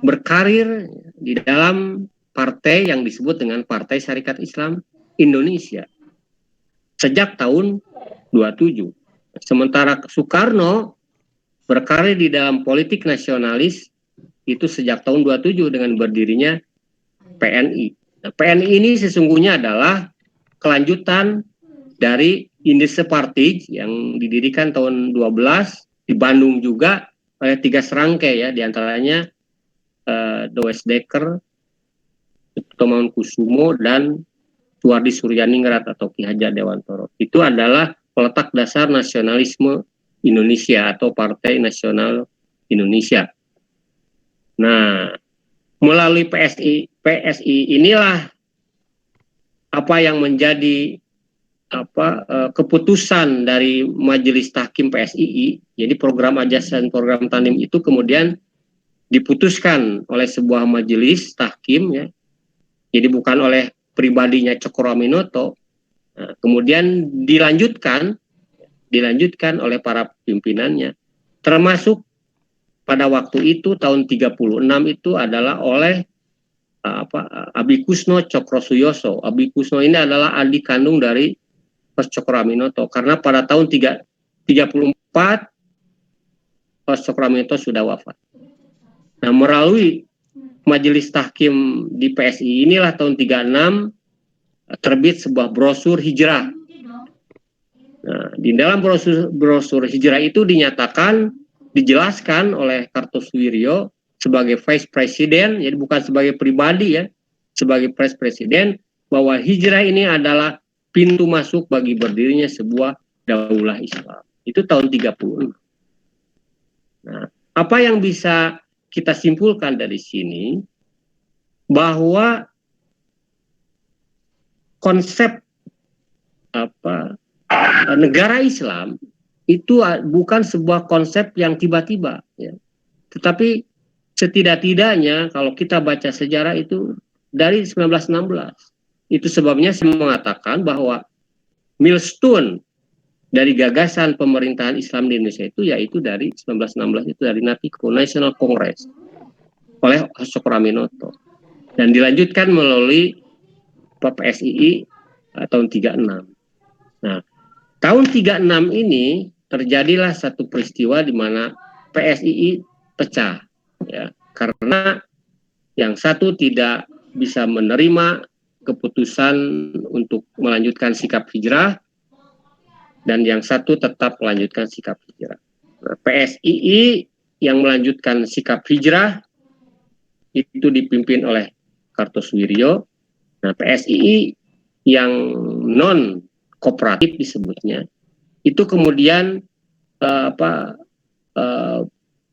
berkarir di dalam partai yang disebut dengan Partai Syarikat Islam Indonesia sejak tahun 27. Sementara Soekarno berkarir di dalam politik nasionalis itu sejak tahun 27 dengan berdirinya PNI. Nah, PNI ini sesungguhnya adalah kelanjutan dari Indische Partij yang didirikan tahun 12 di Bandung juga oleh 3 serangkai ya, diantaranya Does Dekker, Tomankusumo dan Suwardi Suryaningrat atau Ki Hajar Dewantoro. Itu adalah peletak dasar nasionalisme Indonesia atau Partai Nasional Indonesia. Nah, melalui PSI inilah apa yang menjadi keputusan dari Majelis Tahkim PSII. Jadi program Ajas dan program Tandim itu kemudian diputuskan oleh sebuah majelis tahkim, ya. Jadi bukan oleh pribadinya Cokro Aminoto. Nah, kemudian dilanjutkan oleh para pimpinannya, termasuk pada waktu itu tahun 36 itu adalah oleh Abi Kusno Cokrosuyoso. Abi Kusno ini adalah adik kandung dari Mas Cokro Aminoto, karena pada tahun 34 Mas Cokro Aminoto sudah wafat. Nah, melalui majelis tahkim di PSI inilah tahun 36 terbit sebuah brosur hijrah. Nah, di dalam brosur hijrah itu dijelaskan oleh Kartosuwiryo sebagai Vice President, jadi bukan sebagai pribadi, ya, sebagai Vice President, bahwa hijrah ini adalah pintu masuk bagi berdirinya sebuah daulah Islam. Itu tahun 36. Nah, apa yang bisa kita simpulkan dari sini, bahwa konsep negara Islam itu bukan sebuah konsep yang tiba-tiba, ya. Tetapi setidak-tidaknya kalau kita baca sejarah itu dari 1916. Itu sebabnya saya mengatakan bahwa milestone dari gagasan pemerintahan Islam di Indonesia itu yaitu dari 1916, itu dari NATICO, National Congress, oleh Cokro Aminoto, dan dilanjutkan melalui PSII tahun 36. Nah, tahun 36 ini terjadilah satu peristiwa di mana PSII pecah, ya, karena yang satu tidak bisa menerima keputusan untuk melanjutkan sikap hijrah, dan yang satu tetap melanjutkan sikap hijrah. Nah, PSII yang melanjutkan sikap hijrah itu dipimpin oleh Kartosuwiryo. Nah, PSII yang non kooperatif disebutnya itu kemudian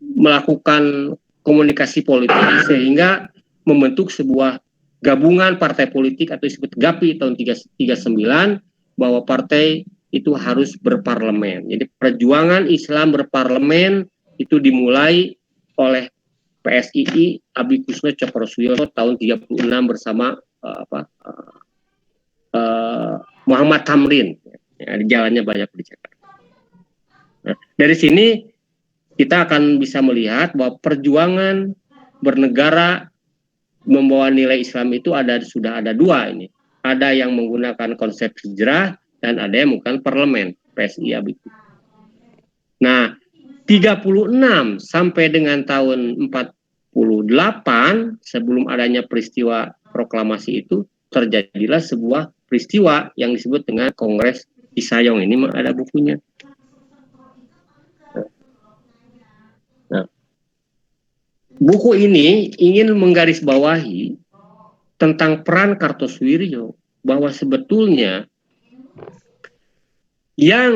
melakukan komunikasi politik sehingga membentuk sebuah gabungan partai politik atau disebut GAPI tahun 39, bahwa partai itu harus berparlemen. Jadi perjuangan Islam berparlemen itu dimulai oleh PSII Abi Kusno Cokrosuyoso tahun 36 bersama Muhammad Tamrin. Ya, di jalannya banyak bicara. Nah, dari sini kita akan bisa melihat bahwa perjuangan bernegara membawa nilai Islam itu sudah ada dua ini. Ada yang menggunakan konsep hijrah dan ada yang menggunakan parlemen, PSI Abi. Nah, 36 sampai dengan tahun 48 sebelum adanya peristiwa proklamasi itu terjadilah sebuah peristiwa yang disebut dengan Kongres Cisayong. Ini ada bukunya. Nah, buku ini ingin menggarisbawahi tentang peran Kartosuwiryo, bahwa sebetulnya yang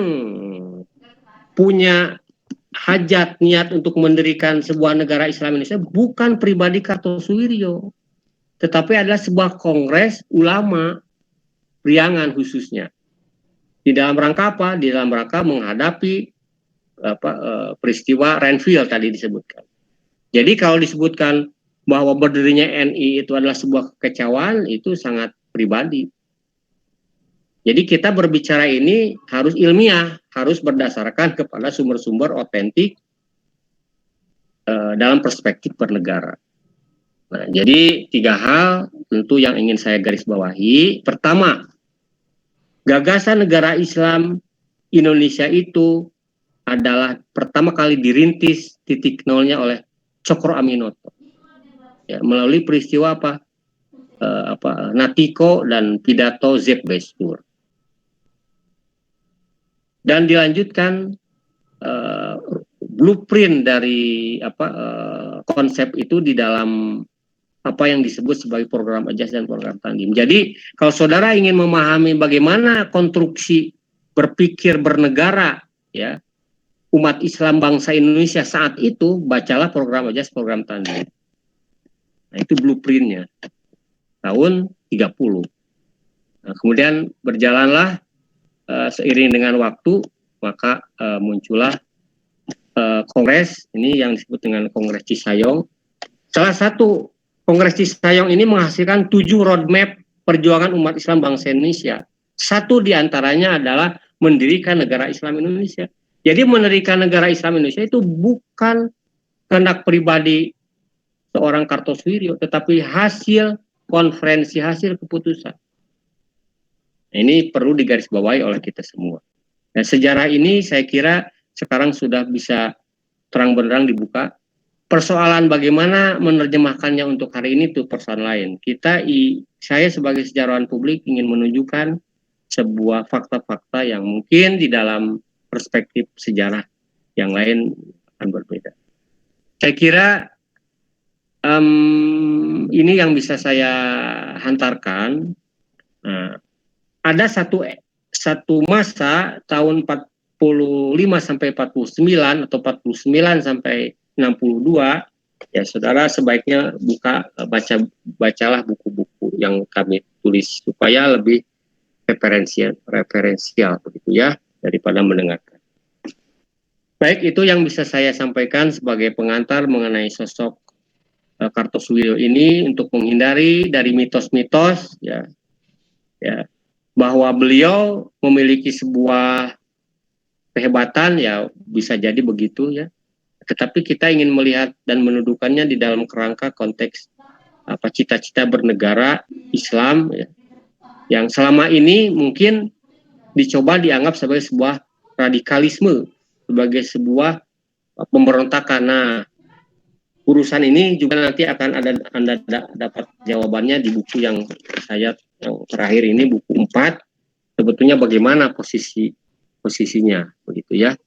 punya hajat niat untuk mendirikan sebuah negara Islam Indonesia bukan pribadi Kartosuwiryo, tetapi adalah sebuah kongres ulama Priangan khususnya. Di dalam rangka apa? Di dalam rangka menghadapi peristiwa Renville tadi disebutkan. Jadi kalau disebutkan bahwa berdirinya NI itu adalah sebuah kekecewaan, itu sangat pribadi. Jadi kita berbicara ini harus ilmiah, harus berdasarkan kepada sumber-sumber otentik dalam perspektif bernegara. Nah, jadi 3 hal tentu yang ingin saya garis bawahi. Pertama, gagasan negara Islam Indonesia itu adalah pertama kali dirintis titik nolnya oleh Cokro Aminoto. Ya, melalui peristiwa NATICO dan pidato Zeb Bestur. Dan dilanjutkan blueprint dari konsep itu di dalam apa yang disebut sebagai program Ajas dan program Tandim. Jadi kalau saudara ingin memahami bagaimana konstruksi berpikir bernegara, ya, umat Islam bangsa Indonesia saat itu, bacalah program Ajas, program Tandim. Nah, itu blueprintnya tahun 30. Nah, kemudian berjalanlah seiring dengan waktu, maka muncullah kongres ini yang disebut dengan Kongres Cisayong Salah satu Kongres Cisayong ini menghasilkan 7 roadmap perjuangan umat Islam bangsa Indonesia. Satu diantaranya adalah mendirikan negara Islam Indonesia. Jadi mendirikan negara Islam Indonesia itu bukan kehendak pribadi seorang Kartosuwiryo, tetapi hasil konferensi, hasil keputusan. Nah, ini perlu digarisbawahi oleh kita semua. Nah, sejarah ini saya kira sekarang sudah bisa terang benderang dibuka. Persoalan bagaimana menerjemahkannya untuk hari ini itu persoalan lain. Saya sebagai sejarawan publik ingin menunjukkan sebuah fakta-fakta yang mungkin di dalam perspektif sejarah yang lain akan berbeda. Saya kira ini yang bisa saya hantarkan. Nah, ada satu masa tahun 45 sampai 49 atau 49 sampai 62, ya saudara sebaiknya bacalah buku-buku yang kami tulis supaya lebih referensial begitu ya, daripada mendengarkan. Baik, itu yang bisa saya sampaikan sebagai pengantar mengenai sosok Kartosuwiryo ini, untuk menghindari dari mitos-mitos ya bahwa beliau memiliki sebuah kehebatan, ya bisa jadi begitu ya. Tetapi kita ingin melihat dan mendudukannya di dalam kerangka konteks cita-cita bernegara Islam ya, yang selama ini mungkin dicoba dianggap sebagai sebuah radikalisme, sebagai sebuah pemberontakan. Nah, urusan ini juga nanti akan Anda dapat jawabannya di buku yang terakhir ini, buku 4, sebetulnya bagaimana posisinya begitu ya.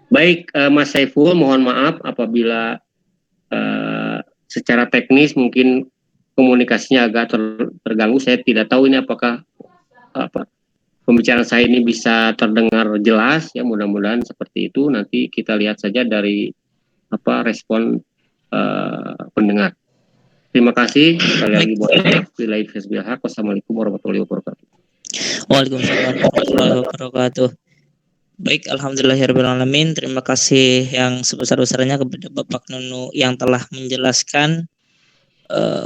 Baik, Mas Saiful, mohon maaf apabila secara teknis mungkin komunikasinya agak terganggu. Saya tidak tahu ini apakah pembicaraan saya ini bisa terdengar jelas ya, mudah-mudahan seperti itu. Nanti kita lihat saja dari respon pendengar. Terima kasih sekali lagi buat Wassalamualaikum warahmatullahi wabarakatuh. Waalaikumsalam warahmatullahi wabarakatuh. Baik, alhamdulillahirrahmanirrahim. Terima kasih yang sebesar-besarnya kepada Bapak Nunu yang telah menjelaskan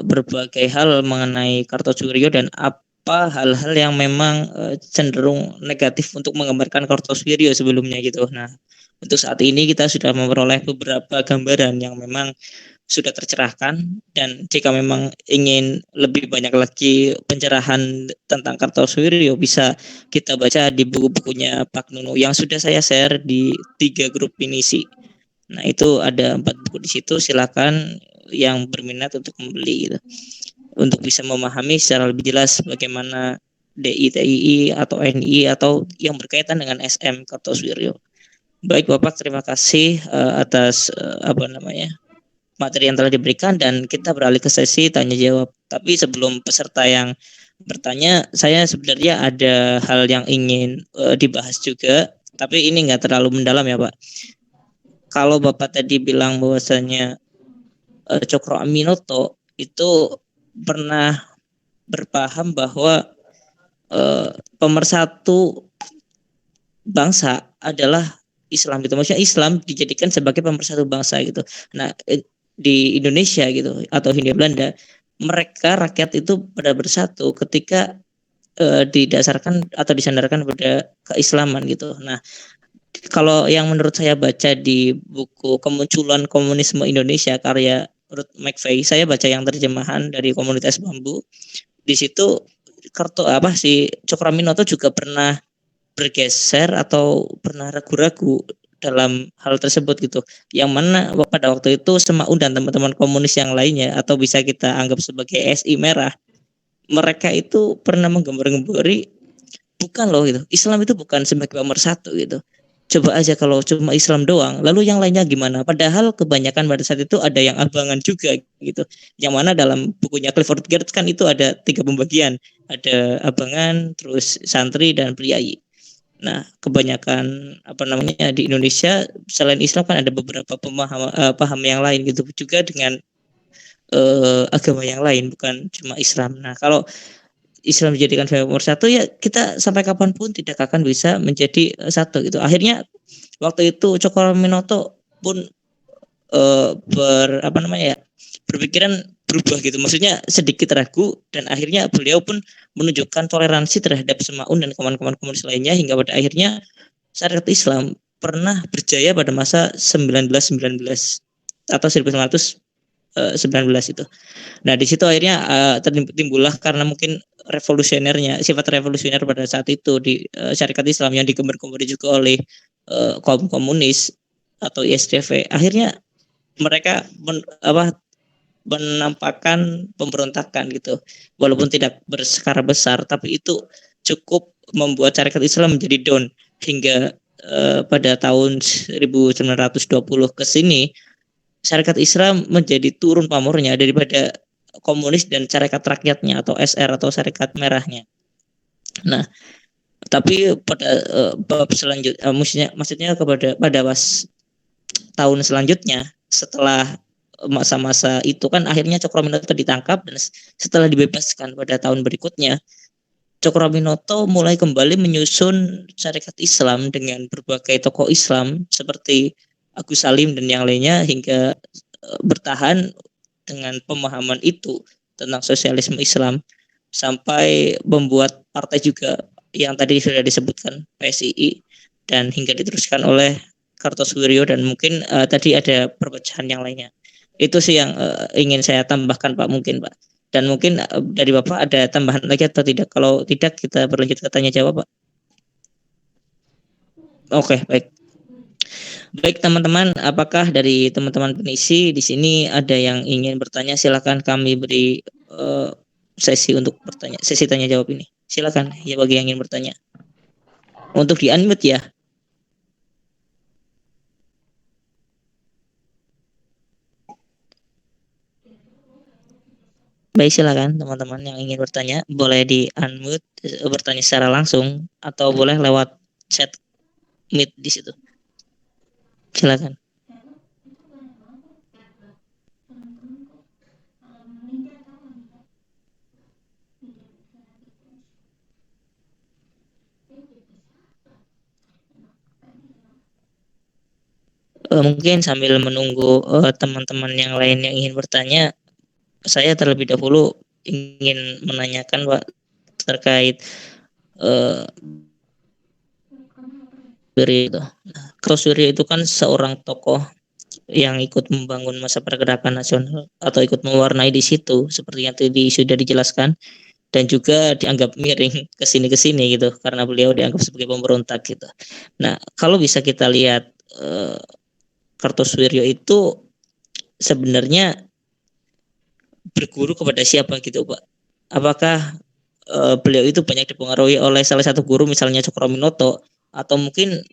berbagai hal mengenai Kartosuwiryo dan apa hal-hal yang memang cenderung negatif untuk menggambarkan Kartosuwiryo sebelumnya gitu. Nah, untuk saat ini kita sudah memperoleh beberapa gambaran yang memang sudah tercerahkan, dan jika memang ingin lebih banyak lagi pencerahan tentang Kartosuwiryo bisa kita baca di buku-bukunya Pak Nunu yang sudah saya share di 3 grup pinisi. Nah, itu ada 4 buku di situ, silakan yang berminat untuk membeli gitu, untuk bisa memahami secara lebih jelas bagaimana DI, TII atau NI atau yang berkaitan dengan SM Kartosuwiryo. Baik Bapak, terima kasih atas materi yang telah diberikan, dan kita beralih ke sesi tanya jawab. Tapi sebelum peserta yang bertanya, saya sebenarnya ada hal yang ingin dibahas juga, tapi ini nggak terlalu mendalam ya Pak. Kalau Bapak tadi bilang bahwasanya Cokro Aminoto itu pernah berpaham bahwa pemersatu bangsa adalah Islam gitu, maksudnya Islam dijadikan sebagai pemersatu bangsa gitu. Nah, di Indonesia gitu atau Hindia Belanda, mereka rakyat itu pada bersatu ketika didasarkan atau disandarkan pada keislaman gitu. Nah, kalau yang menurut saya baca di buku Kemunculan Komunisme Indonesia karya Ruth McVeigh, saya baca yang terjemahan dari Komunitas Bambu. Di situ si Cokro Aminoto juga pernah bergeser atau pernah ragu-ragu dalam hal tersebut gitu, yang mana pada waktu itu Semaun dan teman-teman komunis yang lainnya atau bisa kita anggap sebagai SI merah, mereka itu pernah menggambar-gambari bukan loh gitu, Islam itu bukan sebagai pemersatu gitu, coba aja kalau cuma Islam doang, lalu yang lainnya gimana? Padahal kebanyakan pada saat itu ada yang abangan juga gitu, yang mana dalam bukunya Clifford Geertz kan itu ada 3 pembagian, ada abangan, terus santri dan priayi. Nah, kebanyakan di Indonesia selain Islam kan ada beberapa paham yang lain gitu juga dengan agama yang lain, bukan cuma Islam. Nah, kalau Islam dijadikan sebagai pemersatu, ya kita sampai kapanpun tidak akan bisa menjadi satu gitu. Akhirnya waktu itu Cokro Aminoto pun berpikiran berubah gitu. Maksudnya sedikit ragu dan akhirnya beliau pun menunjukkan toleransi terhadap Semaun dan kawan-kawan komunis lainnya hingga pada akhirnya syariat Islam pernah berjaya pada masa 1919 atau 1919 itu. Nah, di situ akhirnya timbullah karena mungkin sifat revolusioner pada saat itu di syarikat Islam yang digembar-gembori juga oleh kaum komunis atau ISDV. Akhirnya mereka menampakkan pemberontakan gitu. Walaupun tidak berskala besar, tapi itu cukup membuat syarikat Islam menjadi down hingga pada tahun 1920 ke sini syarikat Islam menjadi turun pamornya daripada komunis dan syarikat rakyatnya atau SR atau syarikat merahnya. Nah, tapi pada bab selanjutnya maksudnya pada tahun selanjutnya setelah masa-masa itu kan akhirnya Cokroaminoto ditangkap dan setelah dibebaskan pada tahun berikutnya Cokroaminoto mulai kembali menyusun syarikat Islam dengan berbagai tokoh Islam seperti Agus Salim dan yang lainnya hingga bertahan dengan pemahaman itu tentang sosialisme Islam sampai membuat partai juga yang tadi sudah disebutkan PSII dan hingga diteruskan oleh Kartosuwiryo dan mungkin tadi ada perpecahan yang lainnya. Itu sih yang ingin saya tambahkan Pak mungkin Pak. Dan mungkin dari Bapak ada tambahan lagi atau tidak? Kalau tidak kita berlanjut ke tanya jawab Pak. Oke, baik. Baik teman-teman, apakah dari teman-teman pengisi di sini ada yang ingin bertanya? Silakan kami beri sesi untuk bertanya, sesi tanya jawab ini. Silakan ya bagi yang ingin bertanya. Untuk di unmute ya. Baik, silakan teman-teman yang ingin bertanya boleh di unmute bertanya secara langsung atau boleh lewat chat meet di situ. Silakan. Mungkin sambil menunggu teman-teman yang lain yang ingin bertanya, saya terlebih dahulu ingin menanyakan Pak terkait Suryo itu. Suryo itu kan seorang tokoh yang ikut membangun masa pergerakan nasional atau ikut mewarnai di situ seperti yang tadi sudah dijelaskan dan juga dianggap miring ke sini gitu karena beliau dianggap sebagai pemberontak gitu. Nah, kalau bisa kita lihat Kartosuwiryo itu sebenarnya berguru kepada siapa gitu Pak? Apakah beliau itu banyak dipengaruhi oleh salah satu guru misalnya Cokroaminoto atau mungkin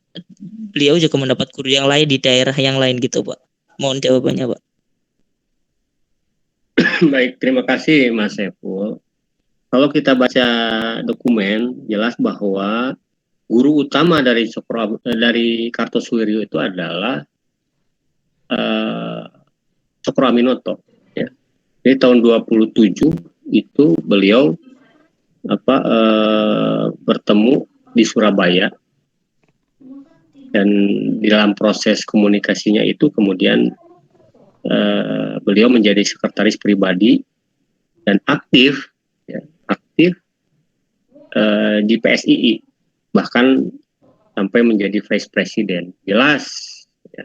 beliau juga mendapat guru yang lain di daerah yang lain gitu Pak? Mohon jawabannya Pak. Baik, terima kasih Mas Saiful. Kalau kita baca dokumen, jelas bahwa guru utama dari Kartosuwiryo itu adalah Cokroaminoto. Ya. Jadi tahun 27 itu beliau bertemu di Surabaya dan di dalam proses komunikasinya itu kemudian beliau menjadi sekretaris pribadi dan aktif di PSII bahkan sampai menjadi vice president. Jelas ya,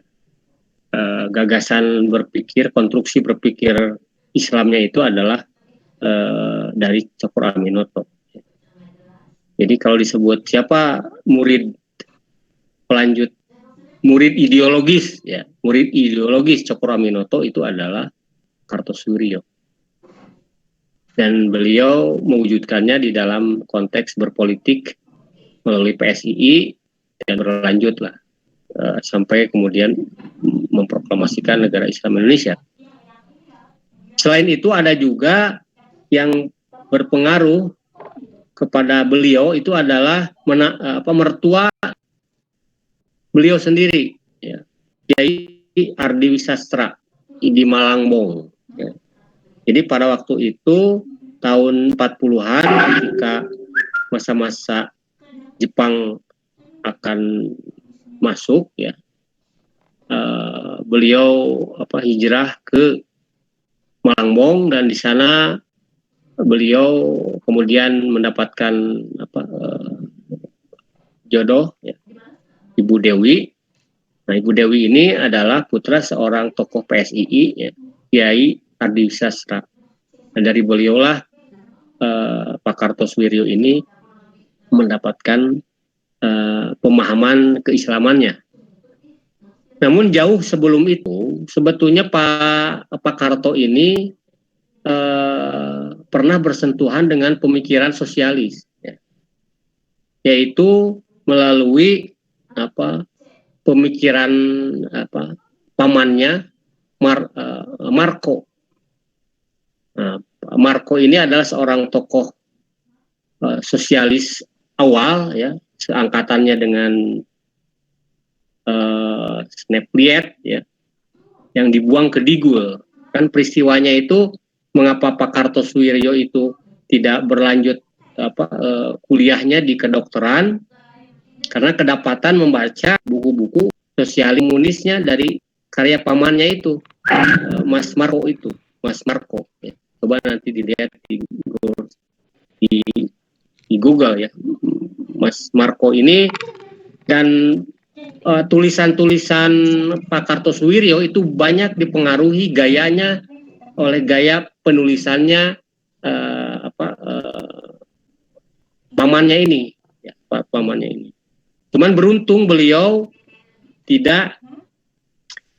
gagasan berpikir, konstruksi berpikir Islamnya itu adalah dari Cokroaminoto. Jadi kalau disebut siapa murid ideologis Cokroaminoto itu adalah Kartosuwiryo. Dan beliau mewujudkannya di dalam konteks berpolitik melalui PSII dan berlanjutlah sampai kemudian memproklamasikan negara Islam Indonesia. Selain itu ada juga yang berpengaruh kepada beliau itu adalah mertua beliau sendiri, ya, Kiai Ardi Wisastra di Malangbong. Ya. Jadi pada waktu itu tahun 40-an ketika masa-masa Jepang akan masuk, ya, beliau hijrah ke Malangbong, dan di sana beliau kemudian mendapatkan jodoh ya, Ibu Dewi. Nah, Ibu Dewi ini adalah putra seorang tokoh PSII ya, Kiai Ardi Sastra. Dan dari beliaulah Pak Kartosuwiryo ini mendapatkan pemahaman keislamannya. Namun jauh sebelum itu sebetulnya Pak Karto ini pernah bersentuhan dengan pemikiran sosialis, ya, yaitu melalui pemikiran pamannya Marco. Nah, Marco ini adalah seorang tokoh sosialis awal ya, seangkatannya dengan Snepliet ya, yang dibuang ke Digul. Kan peristiwanya itu mengapa Pak Kartosuwiryo itu tidak berlanjut kuliahnya di kedokteran, karena kedapatan membaca buku-buku sosial komunisnya dari karya pamannya itu, Mas Marco itu, Mas Marco. Ya. Coba nanti dilihat di Google ya, Mas Marco ini. Dan tulisan-tulisan Pak Kartosuwiryo itu banyak dipengaruhi gayanya oleh gaya penulisannya pamannya ini, ya, pamannya ini. Cuman beruntung beliau tidak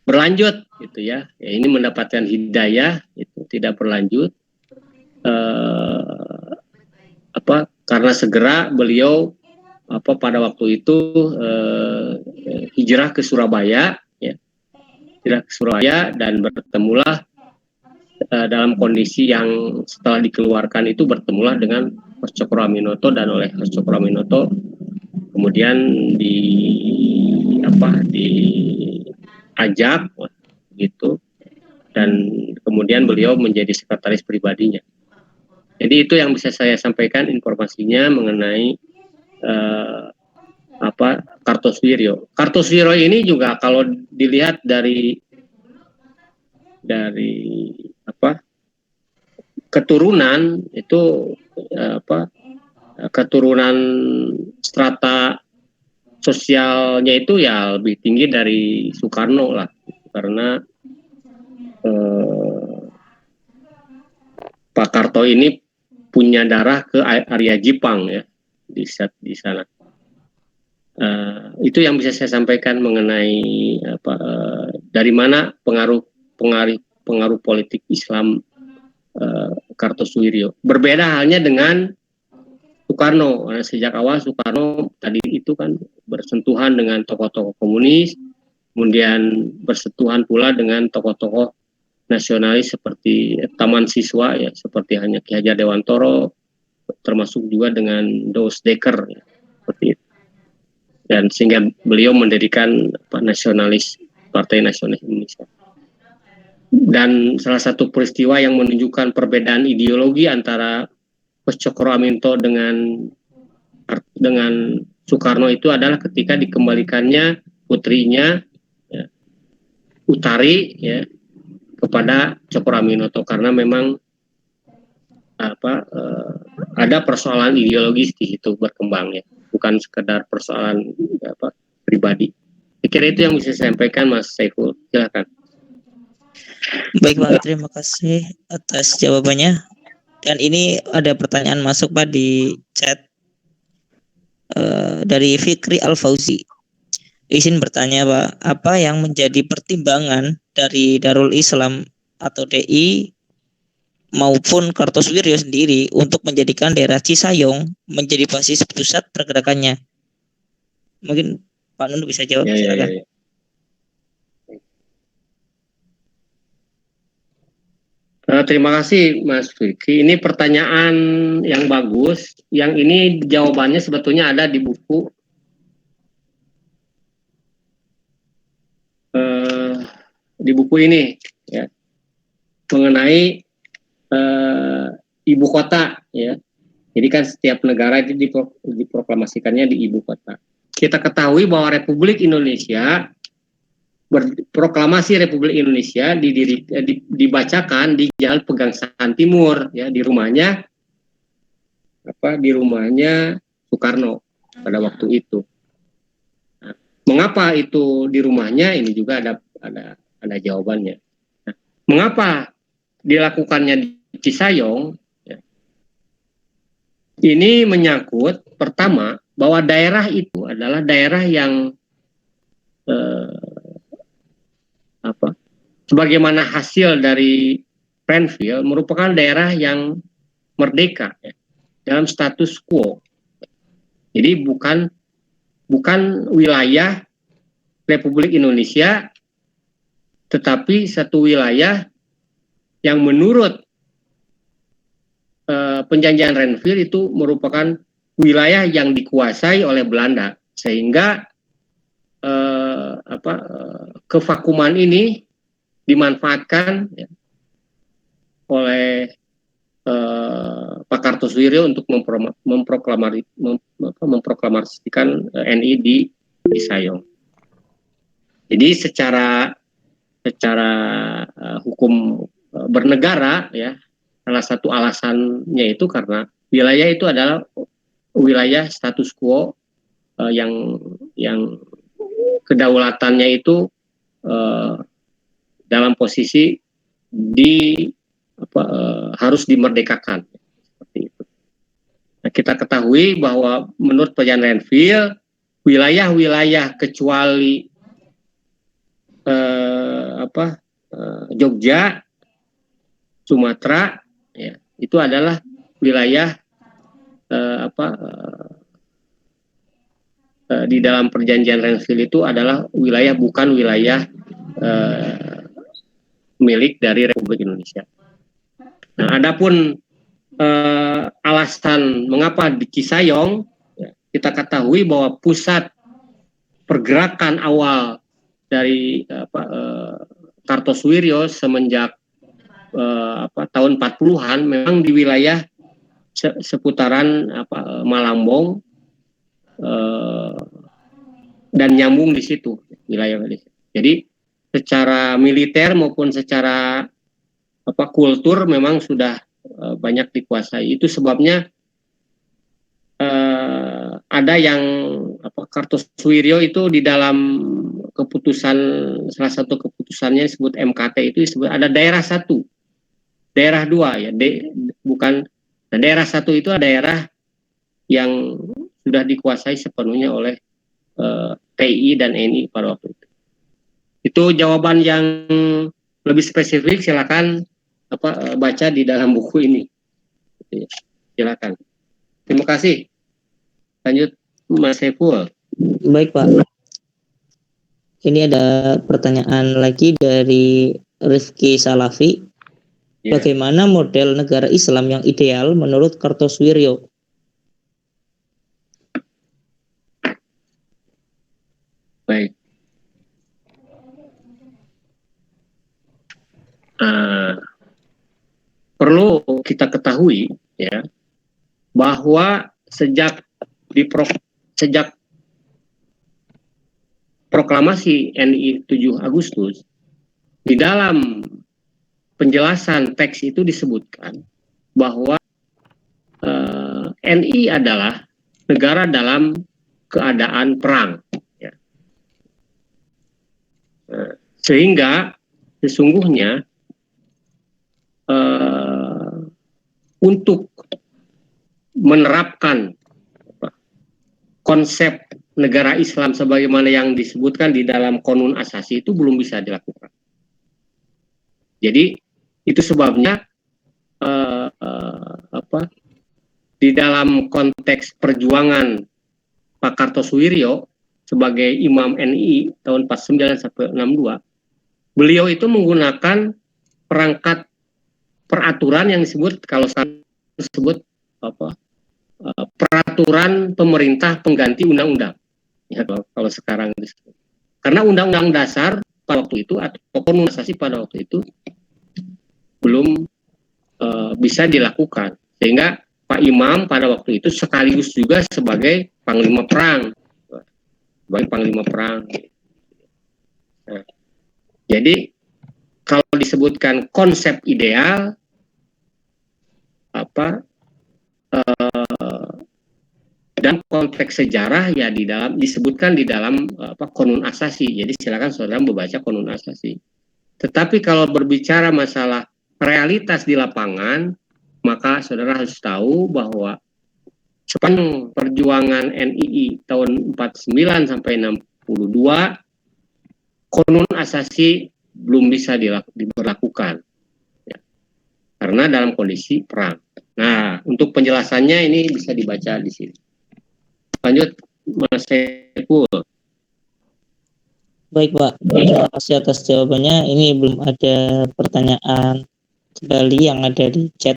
berlanjut, gitu ya. Ya, ini mendapatkan hidayah, itu tidak berlanjut. Karena segera beliau pada waktu itu hijrah ke Surabaya, ya, dan bertemulah dalam kondisi yang setelah dikeluarkan itu bertemulah dengan Mas Cokroaminoto, dan oleh Mas Cokroaminoto kemudian diajak gitu, dan kemudian beliau menjadi sekretaris pribadinya. Jadi itu yang bisa saya sampaikan informasinya mengenai Kartosuwiryo. Kartosuwiryo ini juga kalau dilihat dari keturunan itu keturunan strata sosialnya itu ya lebih tinggi dari Soekarno lah, karena Pak Karto ini punya darah ke Arya Jipang ya di sana. Itu yang bisa saya sampaikan mengenai dari mana pengaruh politik Islam Kartosuwiryo. Berbeda halnya dengan Soekarno. Sejak awal Soekarno tadi itu kan bersentuhan dengan tokoh-tokoh komunis, kemudian bersentuhan pula dengan tokoh-tokoh nasionalis seperti Taman Siswa ya, seperti hanya Ki Hajar Dewantoro, termasuk juga dengan Dos Dekker ya, seperti itu. Dan sehingga beliau mendirikan Partai Nasionalis Indonesia. Dan salah satu peristiwa yang menunjukkan perbedaan ideologi antara Mas Cokroaminoto dengan Soekarno itu adalah ketika dikembalikannya putrinya ya, Utari ya, kepada Cokroaminoto, karena memang ada persoalan ideologis di situ berkembang ya, bukan sekedar persoalan pribadi. Saya kira itu yang bisa saya sampaikan, Mas Saiful. Silakan. Baik Pak, terima kasih atas jawabannya. Dan ini ada pertanyaan masuk Pak di chat dari Fikri Al-Fauzi. Izin bertanya Pak, apa yang menjadi pertimbangan dari Darul Islam atau DI maupun Kartosuwiryo sendiri untuk menjadikan daerah Cisayong menjadi basis pusat pergerakannya? Mungkin Pak Nunu bisa jawab, silakan. Terima kasih Mas Fikri. Ini pertanyaan yang bagus. Yang ini jawabannya sebetulnya ada di buku ini ya, mengenai ibu kota ya. Jadi kan setiap negara itu diproklamasikannya di ibu kota. Kita ketahui bahwa Republik Indonesia proklamasi Republik Indonesia dibacakan di Jalan Pegangsaan Timur, ya, di rumahnya Soekarno pada waktu itu. Nah, mengapa itu di rumahnya? Ini juga ada jawabannya. Nah, mengapa dilakukannya di Cisayong? Ya. Ini menyangkut pertama bahwa daerah itu adalah daerah yang sebagaimana hasil dari Renville merupakan daerah yang merdeka, ya, dalam status quo. Jadi bukan wilayah Republik Indonesia, tetapi satu wilayah yang menurut Perjanjian Renville itu merupakan wilayah yang dikuasai oleh Belanda, sehingga kevakuman ini dimanfaatkan, ya, oleh Pak Kartosuwiryo untuk memproklamasikan NI di Cisayong. Jadi secara hukum bernegara, ya, salah satu alasannya itu karena wilayah itu adalah wilayah status quo yang kedaulatannya itu dalam posisi harus dimerdekakan, seperti itu. Nah, kita ketahui bahwa menurut Perjanjian Renville, wilayah-wilayah kecuali Jogja, Sumatera, ya, itu adalah wilayah di dalam Perjanjian Renville itu adalah wilayah, bukan wilayah milik dari Republik Indonesia. Nah, adapun alasan mengapa di Cisayong, ya, kita ketahui bahwa pusat pergerakan awal dari Kartosuwiryo semenjak tahun 40-an memang di wilayah seputaran Malambong dan nyambung di situ wilayah. Jadi secara militer maupun secara kultur memang sudah banyak dikuasai. Itu sebabnya ada yang Kartosuwiryo itu di dalam keputusan, salah satu keputusannya disebut MKT itu disebut ada daerah 1, daerah 2, ya, bukan. Nah, daerah 1 itu adalah daerah yang sudah dikuasai sepenuhnya oleh TI dan NI pada waktu itu. Itu jawaban yang lebih spesifik, silakan baca di dalam buku ini. Silakan. Terima kasih. Lanjut Mas Saiful. Baik Pak. Ini ada pertanyaan lagi dari Rifki Salafi. Ya. Bagaimana model negara Islam yang ideal menurut Kartosuwiryo? Baik. Perlu kita ketahui, ya, bahwa sejak proklamasi NI 7 Agustus, di dalam penjelasan teks itu disebutkan bahwa NI adalah negara dalam keadaan perang, ya. Sehingga sesungguhnya untuk menerapkan konsep negara Islam sebagaimana yang disebutkan di dalam Qonun Asasi itu belum bisa dilakukan. Jadi itu sebabnya di dalam konteks perjuangan Pak Kartosuwiryo sebagai Imam NI tahun 49 sampai 62, beliau itu menggunakan perangkat peraturan yang disebut, kalau saya sebut peraturan pemerintah pengganti undang-undang, ya, kalau sekarang disebut. Karena undang-undang dasar pada waktu itu atau Qonun Asasi pada waktu itu belum bisa dilakukan, sehingga Pak Imam pada waktu itu sekaligus juga sebagai panglima perang, Nah, Jadi kalau disebutkan konsep ideal dan konteks sejarah ya disebutkan di dalam Qonun Asasi. Jadi silakan saudara membaca Qonun Asasi. Tetapi kalau berbicara masalah realitas di lapangan, maka saudara harus tahu bahwa sepanjang perjuangan NII tahun 49 sampai 62, Qonun Asasi belum bisa diberlakukan ya, karena dalam kondisi perang. Nah, untuk penjelasannya ini bisa dibaca di sini. Lanjut, Mas Saiful. Baik Pak, terima kasih atas jawabannya. Ini belum ada pertanyaan kembali yang ada di chat.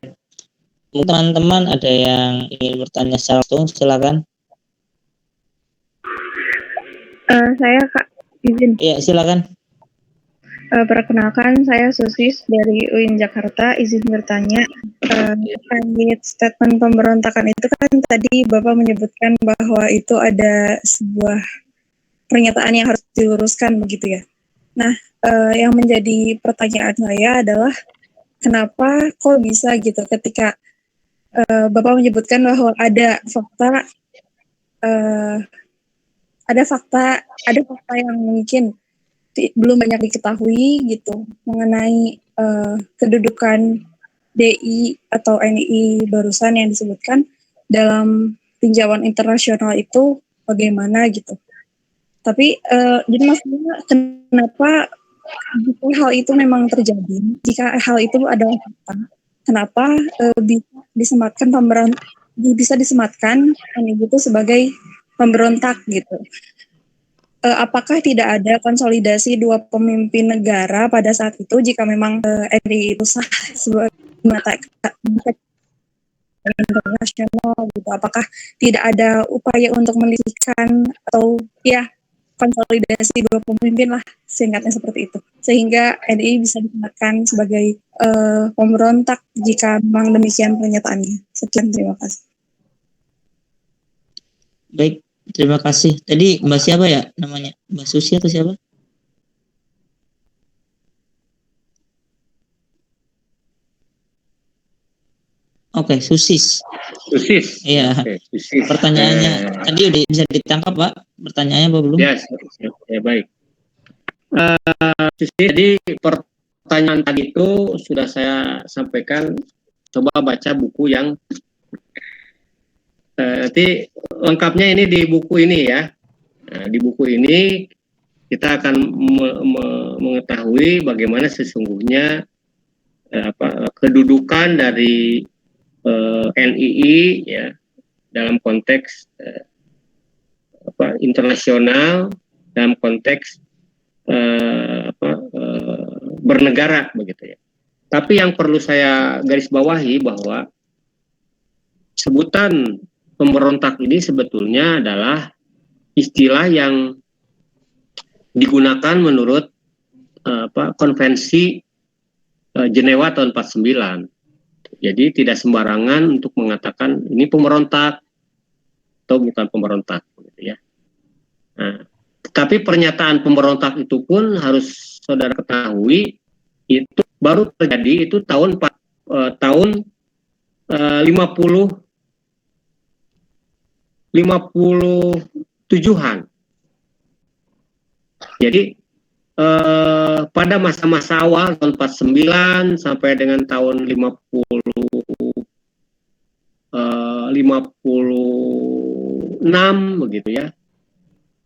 Mungkin teman-teman ada yang ingin bertanya secara langsung, silakan. Saya Kak, izin. Iya, silakan. Perkenalkan, saya Susis dari UIN Jakarta. Izin bertanya, terkait statement pemberontakan itu kan tadi Bapak menyebutkan bahwa itu ada sebuah pernyataan yang harus diluruskan begitu ya. Nah, yang menjadi pertanyaan saya adalah kenapa kok bisa gitu ketika Bapak menyebutkan bahwa ada fakta yang mungkin belum banyak diketahui gitu mengenai kedudukan DI atau NII barusan yang disebutkan dalam tinjauan internasional itu bagaimana gitu. Tapi jadi maksudnya kenapa jika hal itu memang terjadi, jika hal itu adalah fakta, kenapa bisa disematkan NII itu sebagai pemberontak gitu. Apakah tidak ada konsolidasi dua pemimpin negara pada saat itu jika memang NII itu sah sebagai mata internasional gitu? Apakah tidak ada upaya untuk mendistrikan atau ya konsolidasi dua pemimpin lah, singkatnya seperti itu, sehingga NII bisa disematkan sebagai pemberontak jika memang demikian pernyataannya. Sekian, terima kasih. Baik, terima kasih. Tadi Mbak siapa ya namanya? Mbak Susi atau siapa? Oke, Susis. Susis. Iya. Oke, Susis. Pertanyaannya tadi udah bisa ditangkap Pak? Pertanyaannya apa belum? Ya, baik. Susis, jadi pertanyaan tadi itu sudah saya sampaikan. Coba baca buku yang nanti lengkapnya ini di buku ini ya. Nah, di buku ini kita akan mengetahui bagaimana sesungguhnya kedudukan dari NII ya dalam konteks internasional, dalam konteks bernegara begitu ya. Tapi yang perlu saya garis bawahi bahwa sebutan pemberontak ini sebetulnya adalah istilah yang digunakan menurut konvensi Jenewa tahun 49. Jadi tidak sembarangan untuk mengatakan ini pemberontak atau bukan pemberontak gitu ya. Nah, tetapi pernyataan pemberontak itu pun harus saudara ketahui itu baru terjadi itu tahun 57-an. Jadi pada masa-masa awal tahun 49 sampai dengan tahun 56 begitu ya.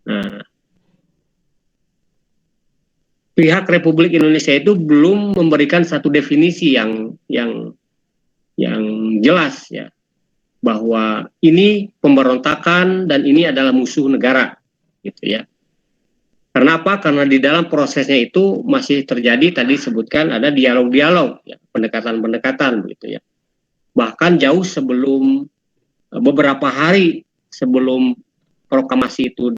Nah, pihak Republik Indonesia itu belum memberikan satu definisi yang jelas ya, bahwa ini pemberontakan dan ini adalah musuh negara gitu ya. Karena apa? Karena di dalam prosesnya itu masih terjadi, tadi sebutkan ada dialog-dialog ya, pendekatan-pendekatan begitu ya. Bahkan jauh sebelum beberapa hari sebelum proklamasi itu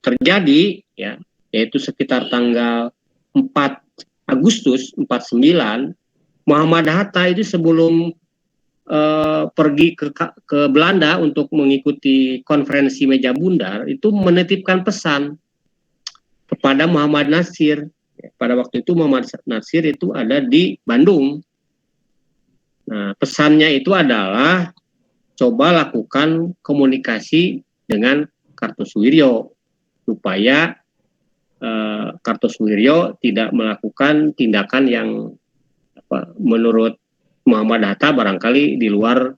terjadi ya, yaitu sekitar tanggal 4 Agustus 49, Muhammad Hatta itu sebelum pergi ke Belanda untuk mengikuti konferensi meja bundar itu menitipkan pesan kepada Muhammad Nasir Pada waktu itu Muhammad Natsir itu ada di Bandung. Nah, pesannya itu adalah coba lakukan komunikasi dengan Kartosuwiryo supaya Kartosuwiryo tidak melakukan tindakan yang menurut Muhammad Hatta barangkali di luar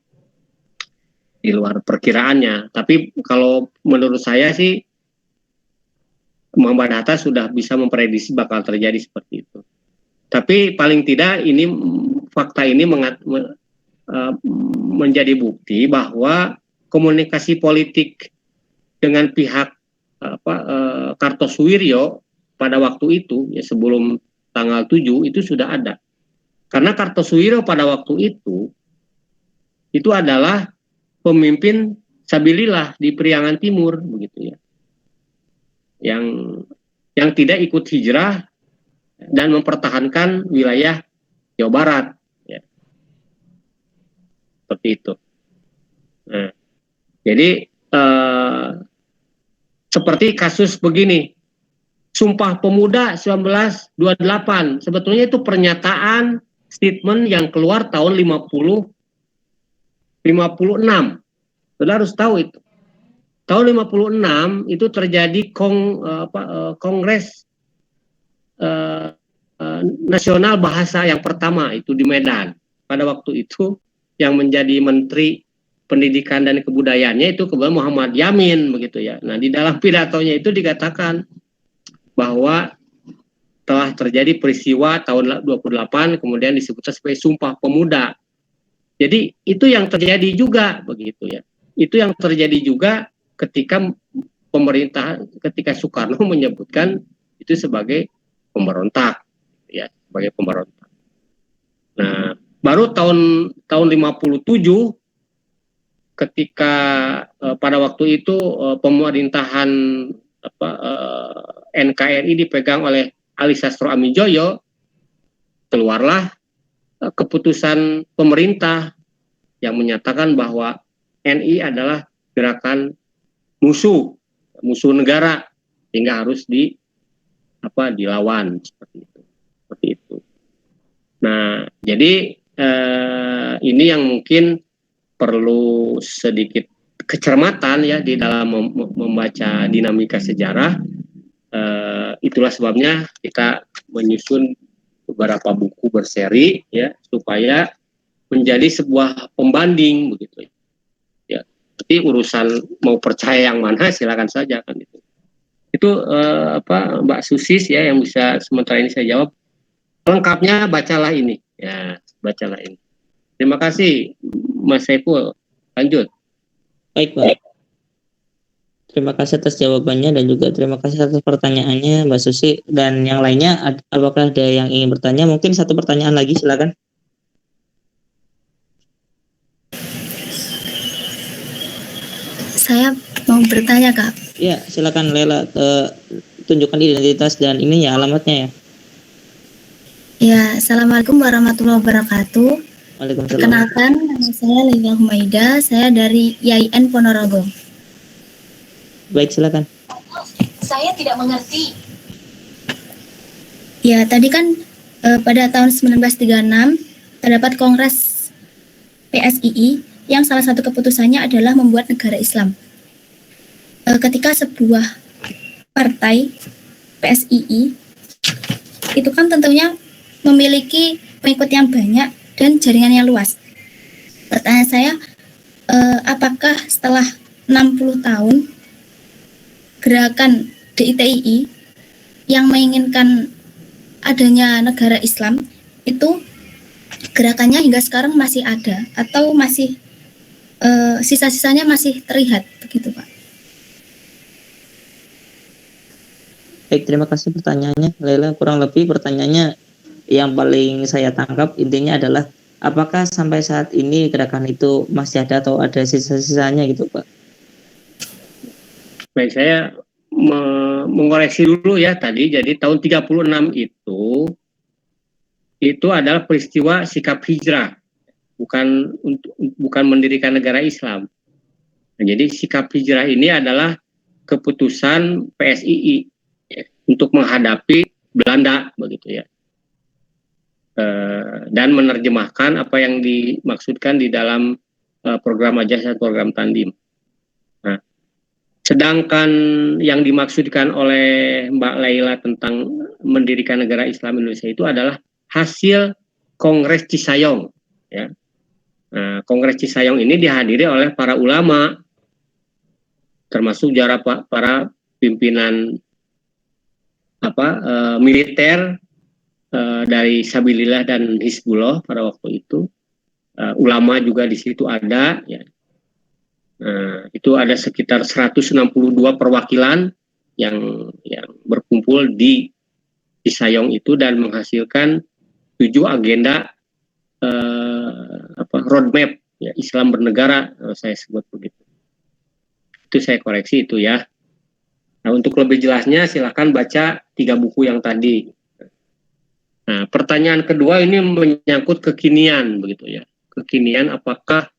perkiraannya. Tapi kalau menurut saya sih Muhammad Hatta sudah bisa memprediksi bakal terjadi seperti itu. Tapi paling tidak ini fakta ini menjadi bukti bahwa komunikasi politik dengan pihak Kartosuwiryo pada waktu itu ya sebelum tanggal 7 itu sudah ada. Karena Kartosuwiryo pada waktu itu adalah pemimpin Sabilillah di Priangan Timur begitu ya. Yang tidak ikut hijrah dan mempertahankan wilayah Jawa Barat ya. Seperti itu. Nah, jadi seperti kasus begini, Sumpah Pemuda 1928 sebetulnya itu pernyataan statement yang keluar tahun 56. Saudara harus tahu itu. Tahun 56 itu terjadi Kongres Nasional Bahasa yang pertama itu di Medan. Pada waktu itu yang menjadi Menteri Pendidikan dan Kebudayaannya itu kebetulan Muhammad Yamin begitu ya. Nah, di dalam pidatonya itu dikatakan bahwa telah terjadi peristiwa tahun 28 kemudian disebutnya sebagai Sumpah Pemuda. Jadi itu yang terjadi juga begitu ya. Itu yang terjadi juga ketika ketika Soekarno menyebutkan itu sebagai pemberontak ya, sebagai pemberontak. Nah, baru tahun 57 ketika pada waktu itu pemerintahan NKRI dipegang oleh Ali Sastro Amijoyo, keluarlah keputusan pemerintah yang menyatakan bahwa NI adalah gerakan musuh negara sehingga harus dilawan seperti itu. Nah, jadi ini yang mungkin perlu sedikit kecermatan ya di dalam membaca dinamika sejarah. Itulah sebabnya kita menyusun beberapa buku berseri ya supaya menjadi sebuah pembanding begitu ya. Tapi urusan mau percaya yang mana silakan saja kan itu. Itu Mbak Susis ya yang bisa sementara ini saya jawab. Lengkapnya bacalah ini ya, bacalah ini. Terima kasih Mas Saiful. Lanjut. Baik, Pak. Terima kasih atas jawabannya dan juga terima kasih atas pertanyaannya Mbak Susi dan yang lainnya. Apakah ada yang ingin bertanya? Mungkin satu pertanyaan lagi, silakan. Saya mau bertanya, Kak. Ya, silakan Lela, tunjukkan identitas dan ini ya alamatnya ya. Ya, Assalamualaikum warahmatullahi wabarakatuh. Waalaikumsalam. Perkenalkan, nama saya Laila Humaida, saya dari IAIN Ponorogo. Baik, silakan. Saya tidak mengerti. Ya, tadi kan pada tahun 1936 terdapat Kongres PSII yang salah satu keputusannya adalah membuat negara Islam. Ketika sebuah partai PSII itu kan tentunya memiliki pengikut yang banyak dan jaringan yang luas. Pertanyaan saya, apakah setelah 60 tahun gerakan DITII yang menginginkan adanya negara Islam itu gerakannya hingga sekarang masih ada atau masih sisa-sisanya masih terlihat begitu, Pak? Baik, terima kasih pertanyaannya Lela. Kurang lebih pertanyaannya yang paling saya tangkap intinya adalah apakah sampai saat ini gerakan itu masih ada atau ada sisa-sisanya gitu, Pak? Baik, saya mengoreksi dulu ya tadi. Jadi tahun 36 itu adalah peristiwa sikap hijrah, bukan mendirikan negara Islam. Nah, jadi sikap hijrah ini adalah keputusan PSII ya, untuk menghadapi Belanda begitu ya. Dan menerjemahkan apa yang dimaksudkan di dalam program Ajaz dan program Tandim. Nah, sedangkan yang dimaksudkan oleh Mbak Laila tentang mendirikan negara Islam Indonesia itu adalah hasil Kongres Cisayong. Ya. Nah, Kongres Cisayong ini dihadiri oleh para ulama, termasuk para pimpinan militer dari Sabilillah dan Hizbullah pada waktu itu. Ulama juga di situ ada. Ya. Itu ada sekitar 162 perwakilan yang berkumpul di Cisayong itu dan menghasilkan 7 agenda roadmap ya, Islam bernegara, saya sebut begitu. Itu saya koreksi itu ya. Nah, untuk lebih jelasnya silakan baca 3 buku yang tadi. Nah, pertanyaan kedua ini menyangkut kekinian begitu ya. Kekinian apakah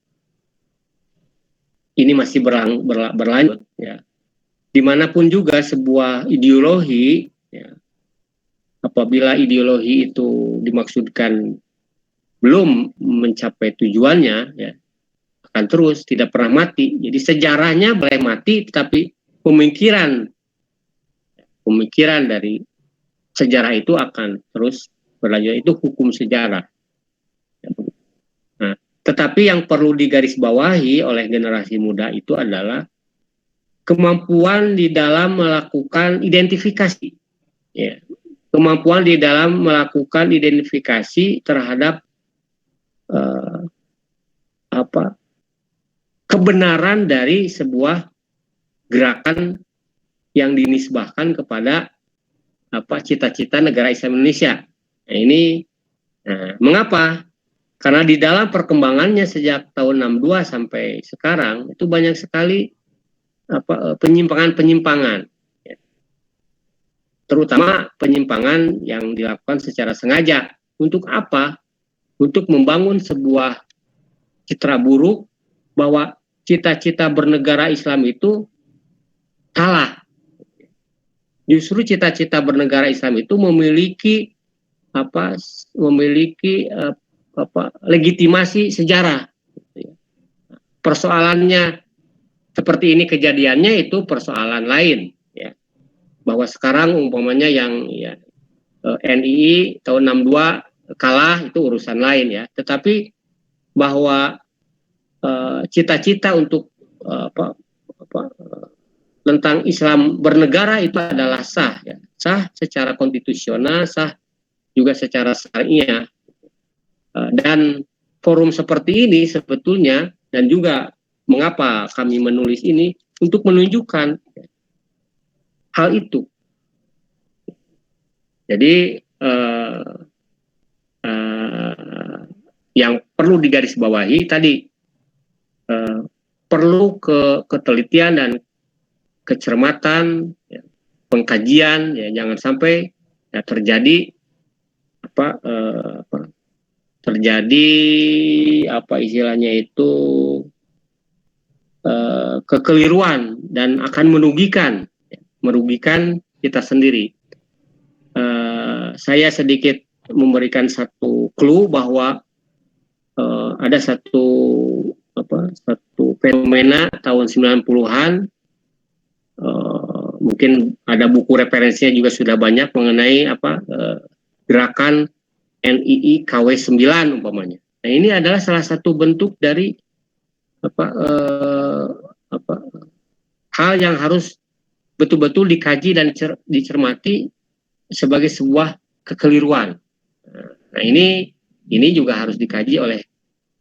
ini masih berlanjut ya. Dimanapun juga sebuah ideologi ya, apabila ideologi itu dimaksudkan belum mencapai tujuannya ya, akan terus tidak pernah mati. Jadi sejarahnya boleh mati, tetapi pemikiran dari sejarah itu akan terus berlanjut. Itu hukum sejarah. Nah, tetapi yang perlu digarisbawahi oleh generasi muda itu adalah kemampuan di dalam melakukan identifikasi, ya. Kemampuan di dalam melakukan identifikasi terhadap kebenaran dari sebuah gerakan yang dinisbahkan kepada cita-cita negara Islam Indonesia. Nah, ini mengapa? Karena di dalam perkembangannya sejak tahun 62 sampai sekarang itu banyak sekali penyimpangan-penyimpangan, ya. Terutama penyimpangan yang dilakukan secara sengaja. Untuk apa? Untuk membangun sebuah citra buruk bahwa cita-cita bernegara Islam itu salah. Justru cita-cita bernegara Islam itu memiliki legitimasi sejarah. Persoalannya seperti ini kejadiannya itu persoalan lain, ya. Bahwa sekarang umpamanya yang NII tahun 62 kalah itu urusan lain ya. Tetapi bahwa cita-cita untuk tentang Islam bernegara itu adalah sah, ya. Sah secara konstitusional, sah juga secara syariah. Dan forum seperti ini sebetulnya, dan juga mengapa kami menulis ini, untuk menunjukkan hal itu. Jadi yang perlu digarisbawahi tadi, perlu ketelitian dan kecermatan, ya, pengkajian, ya, jangan sampai ya, terjadi istilahnya itu kekeliruan dan akan merugikan kita sendiri. Saya sedikit memberikan satu clue bahwa ada satu fenomena tahun 90-an, mungkin ada buku referensinya juga sudah banyak mengenai gerakan NII KW9 umpamanya. Nah, ini adalah salah satu bentuk dari hal yang harus betul-betul dikaji dan dicermati sebagai sebuah kekeliruan. Nah, ini juga harus dikaji oleh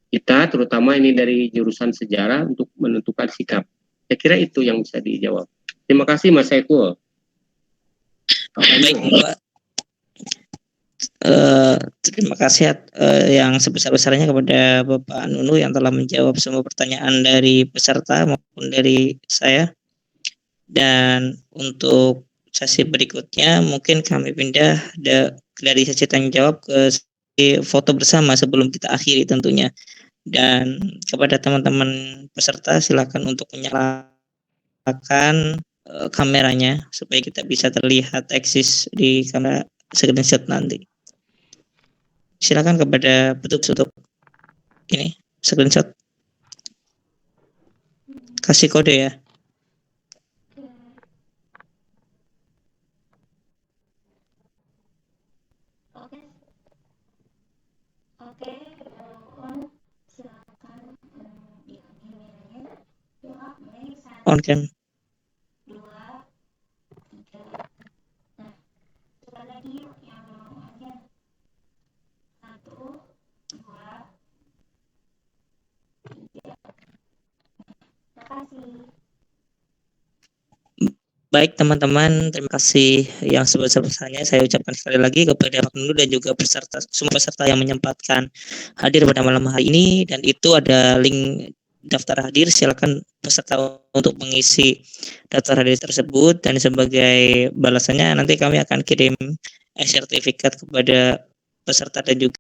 kita, terutama ini dari jurusan sejarah untuk menentukan sikap. Saya kira itu yang bisa dijawab. Terima kasih Mas Saiful. Baik, Pak. Terima kasih yang sebesar-besarnya kepada Bapak Nunu yang telah menjawab semua pertanyaan dari peserta maupun dari saya. Dan untuk sesi berikutnya mungkin kami pindah dari sesi tanya jawab ke sesi foto bersama sebelum kita akhiri tentunya. Dan kepada teman-teman peserta silakan untuk menyalakan kameranya supaya kita bisa terlihat eksis di kamera screenshot nanti. Silakan kepada petugas untuk ini screenshot. Kasih kode ya. On cam. Baik teman-teman, terima kasih yang sebesar-besarnya saya ucapkan sekali lagi kepada Pak Nunu dan juga semua peserta yang menyempatkan hadir pada malam hari ini, dan itu ada link daftar hadir. Silakan peserta untuk mengisi daftar hadir tersebut, dan sebagai balasannya nanti kami akan kirim sertifikat kepada peserta dan juga